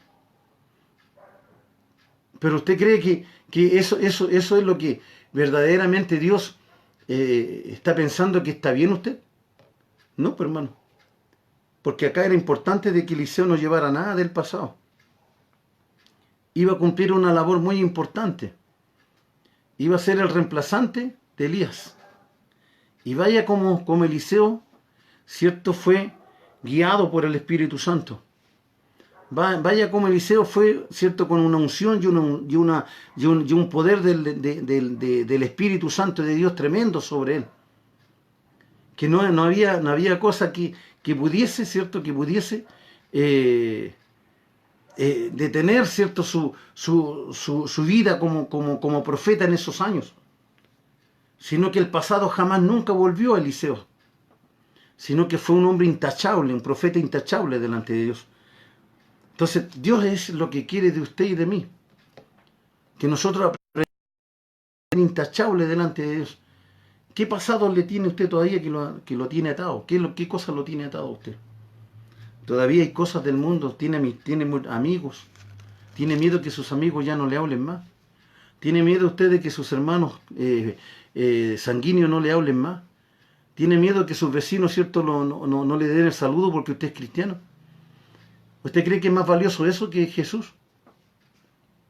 Pero usted cree que eso es lo que verdaderamente Dios está pensando que está bien usted. No, pues, hermano. Porque acá era importante de que Eliseo no llevara nada del pasado. Iba a cumplir una labor muy importante. Iba a ser el reemplazante de Elías. Y vaya como Eliseo, ¿cierto?, fue guiado por el Espíritu Santo. Vaya como Eliseo fue, ¿cierto?, con una unción y un poder del Espíritu Santo de Dios tremendo sobre él. Que no había cosa que pudiese, ¿cierto?, detener, ¿cierto?, su vida como profeta en esos años. Sino que el pasado jamás nunca volvió a Eliseo. Sino que fue un hombre intachable, un profeta intachable delante de Dios. Entonces, Dios es lo que quiere de usted y de mí. Que nosotros aprendamos a ser intachables delante de Dios. ¿Qué pasado le tiene usted todavía que lo tiene atado? ¿Qué cosa lo tiene atado a usted? Todavía hay cosas del mundo, tiene amigos, tiene miedo que sus amigos ya no le hablen más. Tiene miedo usted de que sus hermanos sanguíneos no le hablen más. Tiene miedo que sus vecinos, ¿cierto?, no le den el saludo porque usted es cristiano. ¿Usted cree que es más valioso eso que Jesús?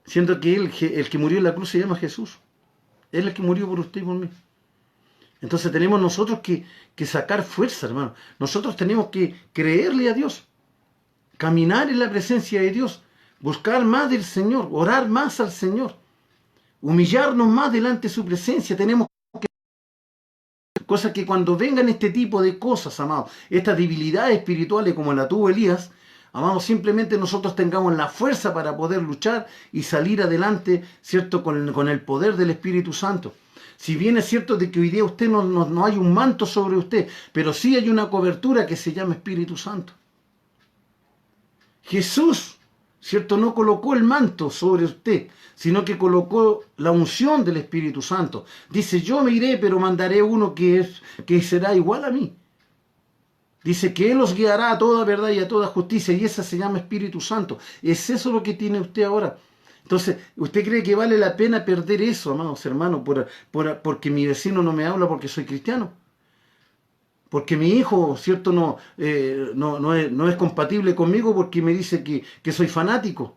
Siendo que el que murió en la cruz se llama Jesús. Él es el que murió por usted y por mí. Entonces tenemos nosotros que sacar fuerza, hermano. Nosotros tenemos que creerle a Dios, caminar en la presencia de Dios, buscar más del Señor, orar más al Señor, humillarnos más delante de su presencia. Tenemos cosas que cuando vengan este tipo de cosas, amados, estas debilidades espirituales como la tuvo Elías, amados, simplemente nosotros tengamos la fuerza para poder luchar y salir adelante, ¿cierto? Con el poder del Espíritu Santo. Si bien es cierto de que hoy día usted no hay un manto sobre usted, pero sí hay una cobertura que se llama Espíritu Santo. Jesús, ¿cierto? No colocó el manto sobre usted, sino que colocó la unción del Espíritu Santo. Dice, yo me iré, pero mandaré uno que será igual a mí. Dice que Él os guiará a toda verdad y a toda justicia, y esa se llama Espíritu Santo. ¿Es eso lo que tiene usted ahora? Entonces, ¿usted cree que vale la pena perder eso, amados hermanos, porque mi vecino no me habla porque soy cristiano? Porque mi hijo, ¿cierto? No es compatible conmigo porque me dice que soy fanático.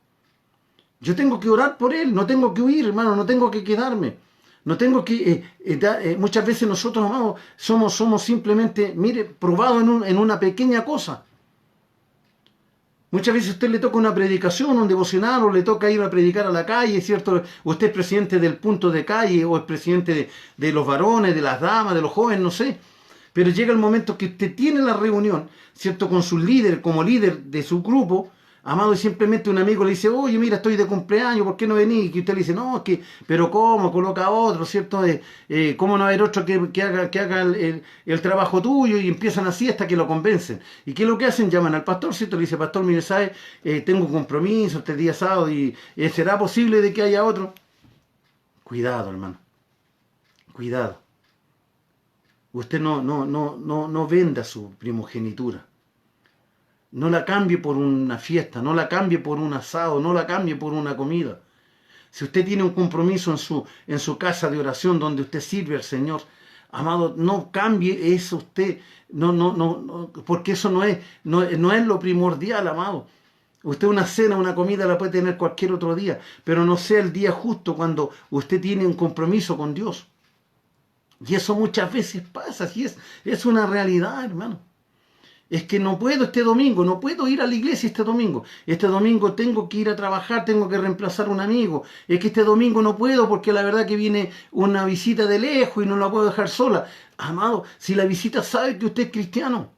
Yo tengo que orar por él, no tengo que huir, hermano, no tengo que quedarme. No tengo que... muchas veces nosotros, amados, somos simplemente, mire, probados en una pequeña cosa. Muchas veces a usted le toca una predicación, un devocional, o le toca ir a predicar a la calle, ¿cierto? Usted es presidente del punto de calle, o es presidente de los varones, de las damas, de los jóvenes, no sé. Pero llega el momento que usted tiene la reunión, ¿cierto? Con su líder, como líder de su grupo, amado, y simplemente un amigo le dice, oye, mira, estoy de cumpleaños, ¿por qué no venís? Y usted le dice, no, pero ¿cómo? Coloca a otro, ¿cierto? ¿Cómo no haber otro que haga el trabajo tuyo? Y empiezan así hasta que lo convencen. ¿Y qué es lo que hacen? Llaman al pastor, ¿cierto? Le dice, pastor, mire, ¿sabe? Tengo un compromiso este día sábado y ¿será posible de que haya otro? Cuidado, hermano. Cuidado. Usted no venda su primogenitura. No la cambie por una fiesta, no la cambie por un asado, no la cambie por una comida. Si usted tiene un compromiso en su casa de oración donde usted sirve al Señor, amado, no cambie eso usted, porque eso no es lo primordial, amado. Usted una cena, una comida la puede tener cualquier otro día, pero no sea el día justo cuando usted tiene un compromiso con Dios. Y eso muchas veces pasa, así es una realidad, hermano. Es que no puedo este domingo, no puedo ir a la iglesia este domingo. Este domingo tengo que ir a trabajar, tengo que reemplazar a un amigo. Es que este domingo no puedo porque la verdad que viene una visita de lejos y no la puedo dejar sola. Amado, si la visita sabe que usted es cristiano,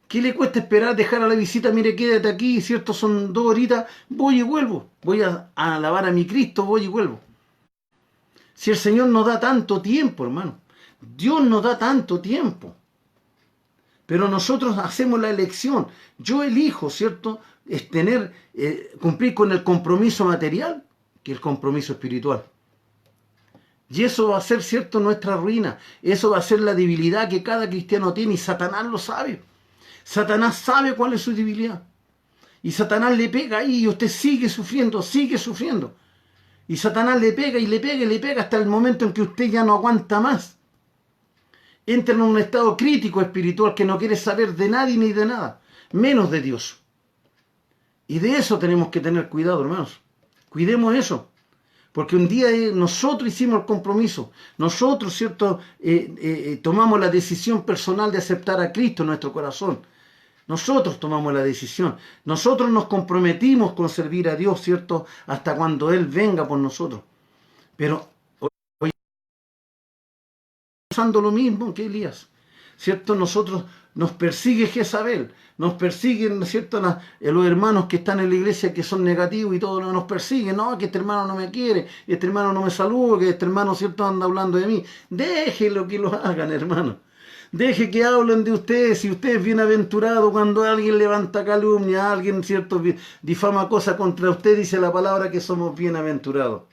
¿qué le cuesta esperar dejar a la visita? Mire, quédate aquí, ¿cierto? Son 2 horitas, voy y vuelvo. Voy a alabar a mi Cristo, voy y vuelvo. Si el Señor nos da tanto tiempo, hermano. Dios nos da tanto tiempo. Pero nosotros hacemos la elección. Yo elijo, ¿cierto? Es cumplir con el compromiso material que el compromiso espiritual. Y eso va a ser, ¿cierto?, nuestra ruina. Eso va a ser la debilidad que cada cristiano tiene y Satanás lo sabe. Satanás sabe cuál es su debilidad. Y Satanás le pega ahí y usted sigue sufriendo, sigue sufriendo. Y Satanás le pega y le pega y le pega hasta el momento en que usted ya no aguanta más. Entra en un estado crítico espiritual que no quiere saber de nadie ni de nada, menos de Dios. Y de eso tenemos que tener cuidado, hermanos. Cuidemos eso. Porque un día nosotros hicimos el compromiso. Nosotros, ¿cierto? Tomamos la decisión personal de aceptar a Cristo en nuestro corazón. Nosotros tomamos la decisión. Nosotros nos comprometimos con servir a Dios, ¿cierto? Hasta cuando Él venga por nosotros. Pero pasando lo mismo que Elías, ¿cierto? Nosotros nos persigue Jezabel, nos persiguen, ¿cierto? Los hermanos que están en la iglesia que son negativos y todo nos persiguen, no, que este hermano no me quiere, este hermano no me saluda, que este hermano, ¿cierto?, anda hablando de mí. Déjelo que lo hagan, hermano. Deje que hablen de usted, si usted es bienaventurado cuando alguien levanta calumnia, alguien, ¿cierto?, difama cosas contra usted, dice la palabra que somos bienaventurados.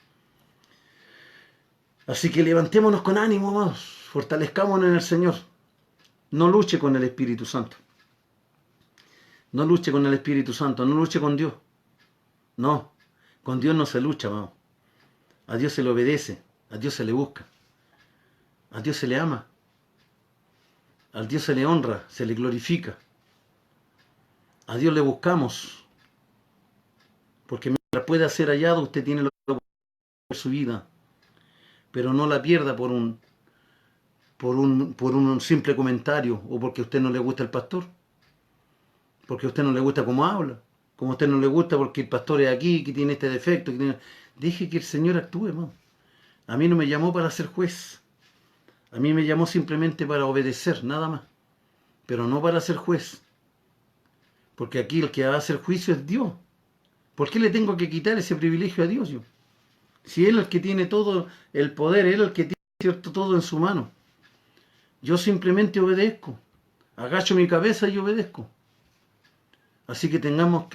Así que levantémonos con ánimo, amados. Fortalezcámonos en el Señor. No luche con el Espíritu Santo. No luche con el Espíritu Santo. No luche con Dios. No. Con Dios no se lucha, amado. A Dios se le obedece. A Dios se le busca. A Dios se le ama. A Dios se le honra. Se le glorifica. A Dios le buscamos. Porque mientras pueda ser hallado, usted tiene lo que puede su vida. Pero no la pierda por un por un simple comentario o porque a usted no le gusta el pastor, porque a usted no le gusta cómo habla, como a usted no le gusta porque el pastor es aquí, que tiene este defecto. Deje que el Señor actúe, hermano. A mí no me llamó para ser juez. A mí me llamó simplemente para obedecer, nada más. Pero no para ser juez. Porque aquí el que va a hacer juicio es Dios. ¿Por qué le tengo que quitar ese privilegio a Dios yo? Si Él es el que tiene todo el poder, Él es el que tiene, cierto, todo en su mano. Yo simplemente obedezco. Agacho mi cabeza y obedezco. Así que tengamos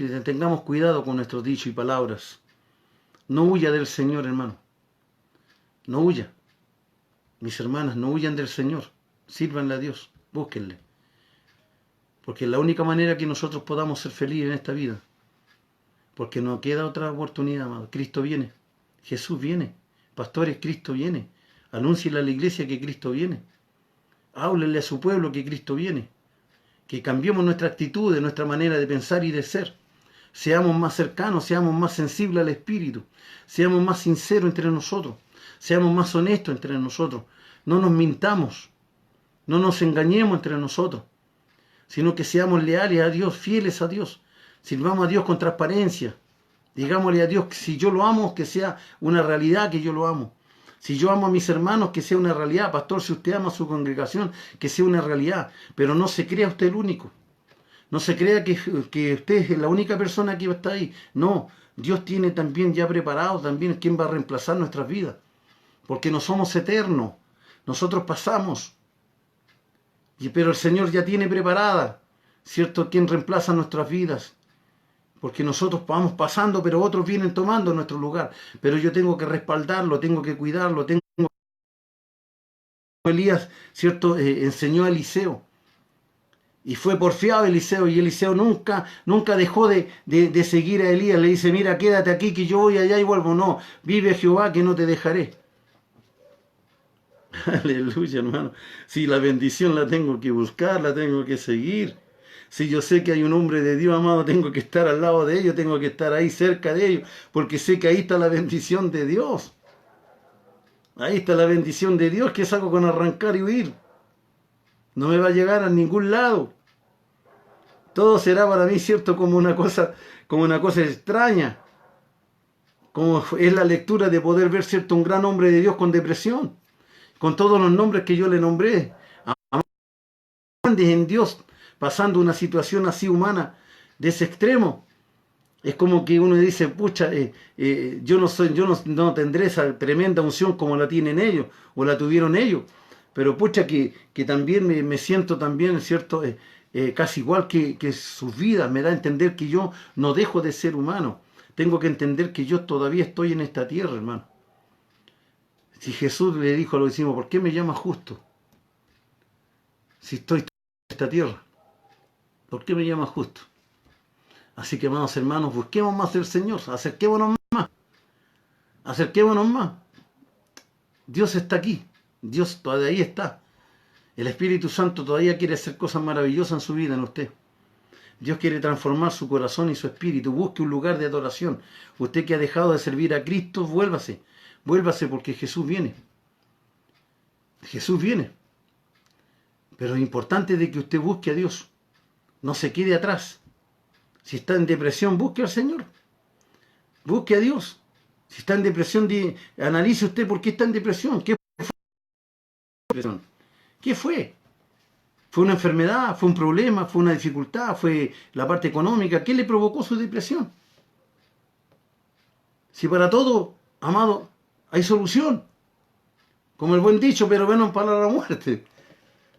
cuidado con nuestros dichos y palabras. No huya del Señor, hermano. No huya. Mis hermanas, no huyan del Señor. Sírvanle a Dios. Búsquenle. Porque es la única manera que nosotros podamos ser felices en esta vida. Porque no queda otra oportunidad, amado. Cristo viene. Jesús viene. Pastores, Cristo viene. Anúnciele a la iglesia que Cristo viene. Háblenle a su pueblo que Cristo viene. Que cambiemos nuestra actitud, nuestra manera de pensar y de ser. Seamos más cercanos, seamos más sensibles al Espíritu. Seamos más sinceros entre nosotros. Seamos más honestos entre nosotros. No nos mintamos. No nos engañemos entre nosotros. Sino que seamos leales a Dios, fieles a Dios. Sirvamos a Dios con transparencia. Digámosle a Dios que si yo lo amo, que sea una realidad que yo lo amo. Si yo amo a mis hermanos, que sea una realidad. Pastor, si usted ama a su congregación, que sea una realidad. Pero no se crea usted el único. No se crea que usted es la única persona que está ahí. No, Dios tiene también ya preparado también quién va a reemplazar nuestras vidas. Porque no somos eternos. Nosotros pasamos. Pero el Señor ya tiene preparada, ¿cierto?, quién reemplaza nuestras vidas. Porque nosotros vamos pasando, pero otros vienen tomando nuestro lugar. Pero yo tengo que respaldarlo, tengo que cuidarlo, Elías, ¿cierto?, enseñó a Eliseo. Y fue porfiado Eliseo, y Eliseo nunca dejó de seguir a Elías. Le dice, mira, quédate aquí que yo voy allá y vuelvo. No, vive Jehová que no te dejaré. Aleluya, hermano. Si la bendición la tengo que buscar, la tengo que seguir. Si yo sé que hay un hombre de Dios, amado, tengo que estar al lado de ellos, tengo que estar ahí cerca de ellos, porque sé que ahí está la bendición de Dios. Ahí está la bendición de Dios, que saco con arrancar y huir. No me va a llegar a ningún lado. Todo será para mí, cierto, como una cosa extraña. Como es la lectura de poder ver, cierto, un gran hombre de Dios con depresión. Con todos los nombres que yo le nombré. Grandes en Dios, pasando una situación así humana, de ese extremo. Es como que uno dice, pucha, yo no tendré esa tremenda unción como la tienen ellos, o la tuvieron ellos. Pero pucha, que también me siento también, ¿cierto?, casi igual que sus vidas. Me da a entender que yo no dejo de ser humano. Tengo que entender que yo todavía estoy en esta tierra, hermano. Si Jesús le dijo a los discípulos, ¿por qué me llamas justo? Si estoy en esta tierra, ¿por qué me llamas justo? Así que, amados hermanos, busquemos más del Señor, acerquémonos más. Dios está aquí, Dios todavía ahí está. El Espíritu Santo todavía quiere hacer cosas maravillosas en su vida, en usted. Dios quiere transformar su corazón y su espíritu. Busque un lugar de adoración. Usted que ha dejado de servir a Cristo, vuélvase. Vuélvase porque Jesús viene. Jesús viene. Pero es importante de que usted busque a Dios. No se quede atrás. Si está en depresión, busque al Señor. Busque a Dios. Si está en depresión, analice usted por qué está en depresión. ¿Qué fue? ¿Qué fue? ¿Fue una enfermedad? ¿Fue un problema? ¿Fue una dificultad? ¿Fue la parte económica? ¿Qué le provocó su depresión? Si para todo, amado, hay solución. Como el buen dicho, pero bueno, para la muerte.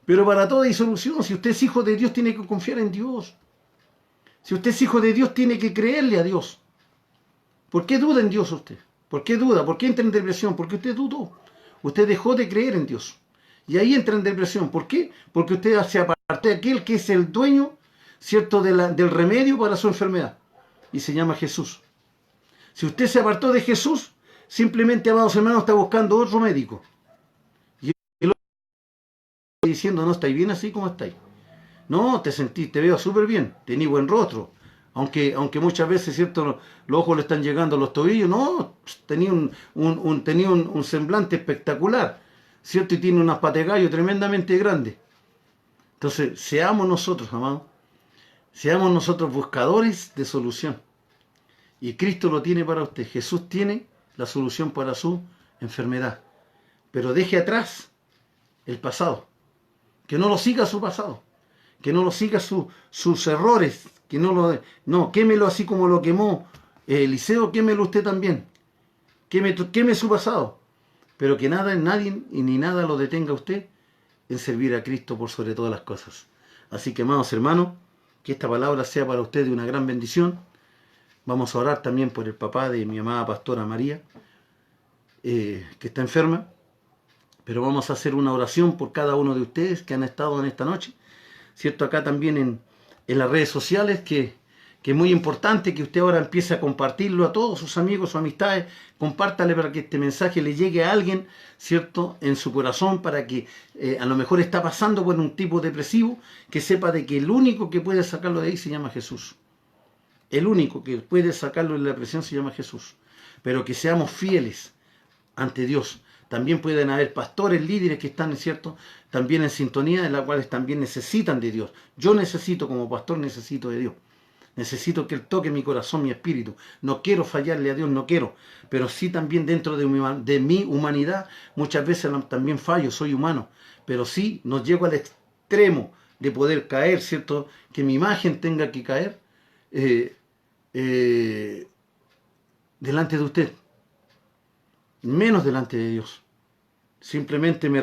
Pero para todo hay solución. Si usted es hijo de Dios, tiene que confiar en Dios. Si usted es hijo de Dios, tiene que creerle a Dios. ¿Por qué duda en Dios usted? ¿Por qué duda? ¿Por qué entra en depresión? Porque usted dudó. Usted dejó de creer en Dios. Y ahí entra en depresión. ¿Por qué? Porque usted se apartó de aquel que es el dueño, ¿cierto?, del remedio para su enfermedad. Y se llama Jesús. Si usted se apartó de Jesús, simplemente, amados hermanos, está buscando otro médico. Y el otro está diciendo, no, estáis bien así como estáis. No, te veo súper bien, tenés buen rostro. Aunque muchas veces, ¿cierto?, los ojos le están llegando a los tobillos. No, tenía un semblante espectacular. ¿cierto? Y tiene unas patas de gallo tremendamente grandes. Entonces, seamos nosotros, amados, seamos nosotros buscadores de solución. Y Cristo lo tiene para usted. Jesús tiene la solución para su enfermedad. Pero deje atrás el pasado. Que no lo siga su pasado. Que no lo siga sus errores. Que no, quémelo así como lo quemó Eliseo, quémelo usted también. Queme su pasado. Pero que nada, nadie y ni nada lo detenga a usted en servir a Cristo por sobre todas las cosas. Así que, amados hermanos, que esta palabra sea para usted de una gran bendición. Vamos a orar también por el papá de mi amada pastora María, que está enferma. Pero vamos a hacer una oración por cada uno de ustedes que han estado en esta noche. ¿Cierto? Acá también en las redes sociales, que es muy importante que usted ahora empiece a compartirlo a todos sus amigos o amistades. Compártale para que este mensaje le llegue a alguien, ¿cierto? En su corazón, para que a lo mejor está pasando por un tipo depresivo, que sepa de que el único que puede sacarlo de ahí se llama Jesús. El único que puede sacarlo de la depresión se llama Jesús. Pero que seamos fieles ante Dios. También pueden haber pastores, líderes que están, ¿cierto?, también en sintonía, en las cuales también necesitan de Dios. Yo necesito, como pastor, necesito de Dios. Necesito que Él toque mi corazón, mi espíritu. No quiero fallarle a Dios, no quiero. Pero sí también dentro de mi humanidad, muchas veces también fallo, soy humano. Pero sí nos llego al extremo de poder caer, ¿cierto?, que mi imagen tenga que caer delante de usted. Menos delante de Dios. Simplemente me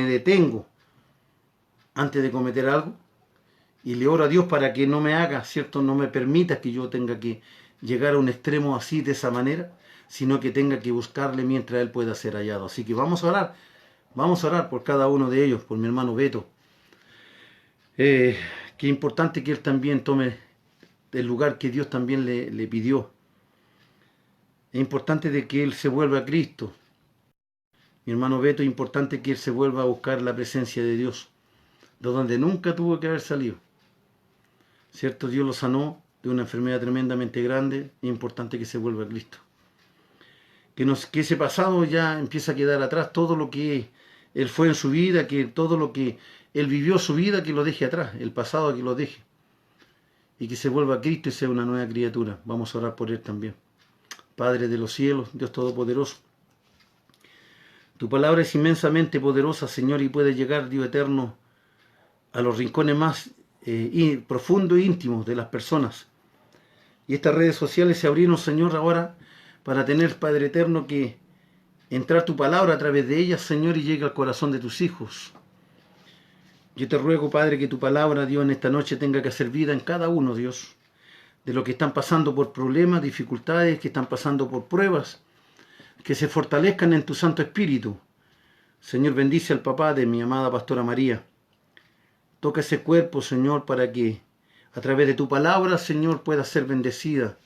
detengo antes de cometer algo y le oro a Dios para que no me haga, ¿cierto? No me permita que yo tenga que llegar a un extremo así, de esa manera, sino que tenga que buscarle mientras Él pueda ser hallado. Así que vamos a orar por cada uno de ellos, por mi hermano Beto. Qué importante que él también tome el lugar que Dios también le pidió. Es importante de que él se vuelva a Cristo. Mi hermano Beto, es importante que él se vuelva a buscar la presencia de Dios, de donde nunca tuvo que haber salido. ¿Cierto? Dios lo sanó de una enfermedad tremendamente grande. Es importante que se vuelva a Cristo. Que ese pasado ya empiece a quedar atrás, todo lo que él fue en su vida, que todo lo que él vivió su vida, que lo deje atrás, el pasado que lo deje. Y que se vuelva a Cristo y sea una nueva criatura. Vamos a orar por él también. Padre de los cielos, Dios Todopoderoso, tu palabra es inmensamente poderosa, Señor, y puede llegar, Dios eterno, a los rincones más profundos e íntimos de las personas. Y estas redes sociales se abrieron, Señor, ahora para tener, Padre eterno, que entrar tu palabra a través de ellas, Señor, y llegue al corazón de tus hijos. Yo te ruego, Padre, que tu palabra, Dios, en esta noche tenga que hacer vida en cada uno, Dios, de los que están pasando por problemas, dificultades, que están pasando por pruebas, que se fortalezcan en tu Santo Espíritu. Señor, bendice al papá de mi amada pastora María. Toca ese cuerpo, Señor, para que a través de tu palabra, Señor, pueda ser bendecida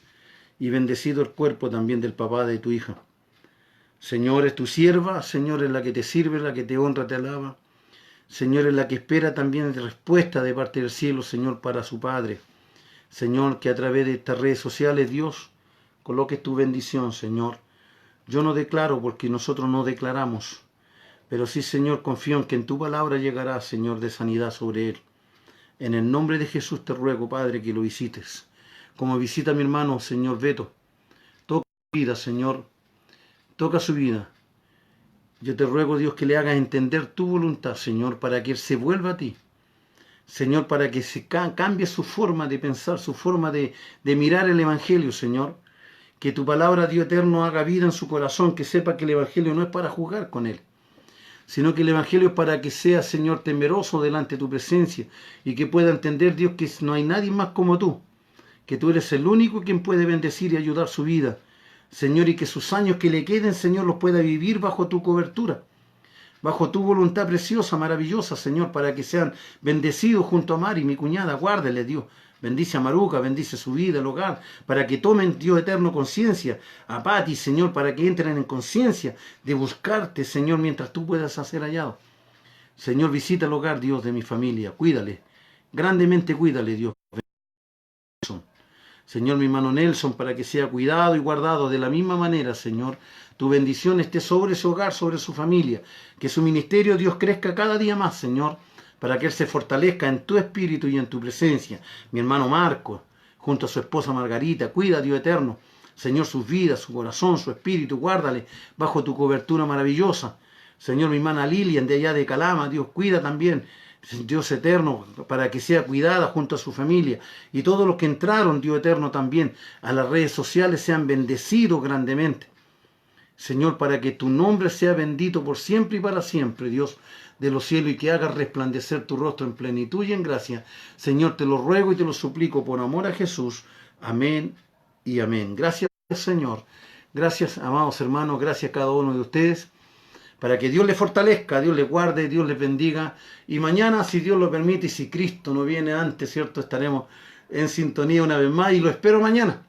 y bendecido el cuerpo también del papá de tu hija. Señor, es tu sierva, Señor, es la que te sirve, la que te honra, te alaba. Señor, es la que espera también respuesta de parte del cielo, Señor, para su Padre. Señor, que a través de estas redes sociales, Dios, coloques tu bendición, Señor. Yo no declaro porque nosotros no declaramos, pero sí, Señor, confío en que en tu palabra llegará, Señor, de sanidad sobre él. En el nombre de Jesús te ruego, Padre, que lo visites. Como visita a mi hermano, Señor Beto. Toca su vida, Señor. Toca su vida. Yo te ruego, Dios, que le hagas entender tu voluntad, Señor, para que él se vuelva a ti. Señor, para que se cambie su forma de pensar, su forma de mirar el Evangelio, Señor. Que tu palabra, Dios eterno, haga vida en su corazón, que sepa que el Evangelio no es para jugar con él, sino que el Evangelio es para que sea, Señor, temeroso delante de tu presencia y que pueda entender, Dios, que no hay nadie más como tú, que tú eres el único quien puede bendecir y ayudar su vida, Señor, y que sus años que le queden, Señor, los pueda vivir bajo tu cobertura, bajo tu voluntad preciosa, maravillosa, Señor, para que sean bendecidos junto a Mari, mi cuñada. Guárdele, Dios. Bendice a Maruca, bendice su vida, el hogar, para que tomen, Dios eterno, conciencia. A Pati, Señor, para que entren en conciencia de buscarte, Señor, mientras tú puedas hacer hallado. Señor, visita el hogar, Dios, de mi familia. Cuídale. Grandemente cuídale, Dios. Señor, mi hermano Nelson, para que sea cuidado y guardado de la misma manera, Señor. Tu bendición esté sobre su hogar, sobre su familia. Que su ministerio, Dios, crezca cada día más, Señor, para que Él se fortalezca en tu espíritu y en tu presencia. Mi hermano Marco, junto a su esposa Margarita, cuida, Dios eterno, Señor, sus vidas, su corazón, su espíritu, guárdale bajo tu cobertura maravillosa. Señor, mi hermana Lilian, de allá de Calama, Dios, cuida también, Dios eterno, para que sea cuidada junto a su familia. Y todos los que entraron, Dios eterno, también a las redes sociales sean bendecidos grandemente. Señor, para que tu nombre sea bendito por siempre y para siempre, Dios de los cielos, y que hagas resplandecer tu rostro en plenitud y en gracia. Señor, te lo ruego y te lo suplico por amor a Jesús. Amén y amén. Gracias, Señor. Gracias, amados hermanos. Gracias a cada uno de ustedes. Para que Dios les fortalezca, Dios les guarde, Dios les bendiga. Y mañana, si Dios lo permite, y si Cristo no viene antes, ¿cierto? Estaremos en sintonía una vez más y lo espero mañana,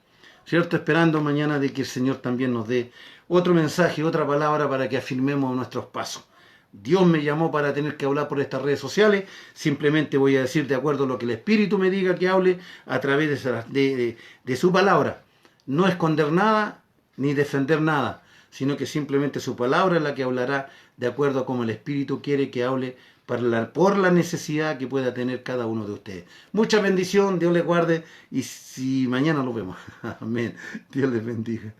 ¿cierto? Esperando mañana de que el Señor también nos dé otro mensaje, otra palabra para que afirmemos nuestros pasos. Dios me llamó para tener que hablar por estas redes sociales. Simplemente voy a decir de acuerdo a lo que el Espíritu me diga que hable a través de su palabra. No esconder nada ni defender nada, sino que simplemente su palabra es la que hablará de acuerdo a como el Espíritu quiere que hable por la necesidad que pueda tener cada uno de ustedes. Mucha bendición, Dios les guarde y si mañana lo vemos. Amén. Dios les bendiga.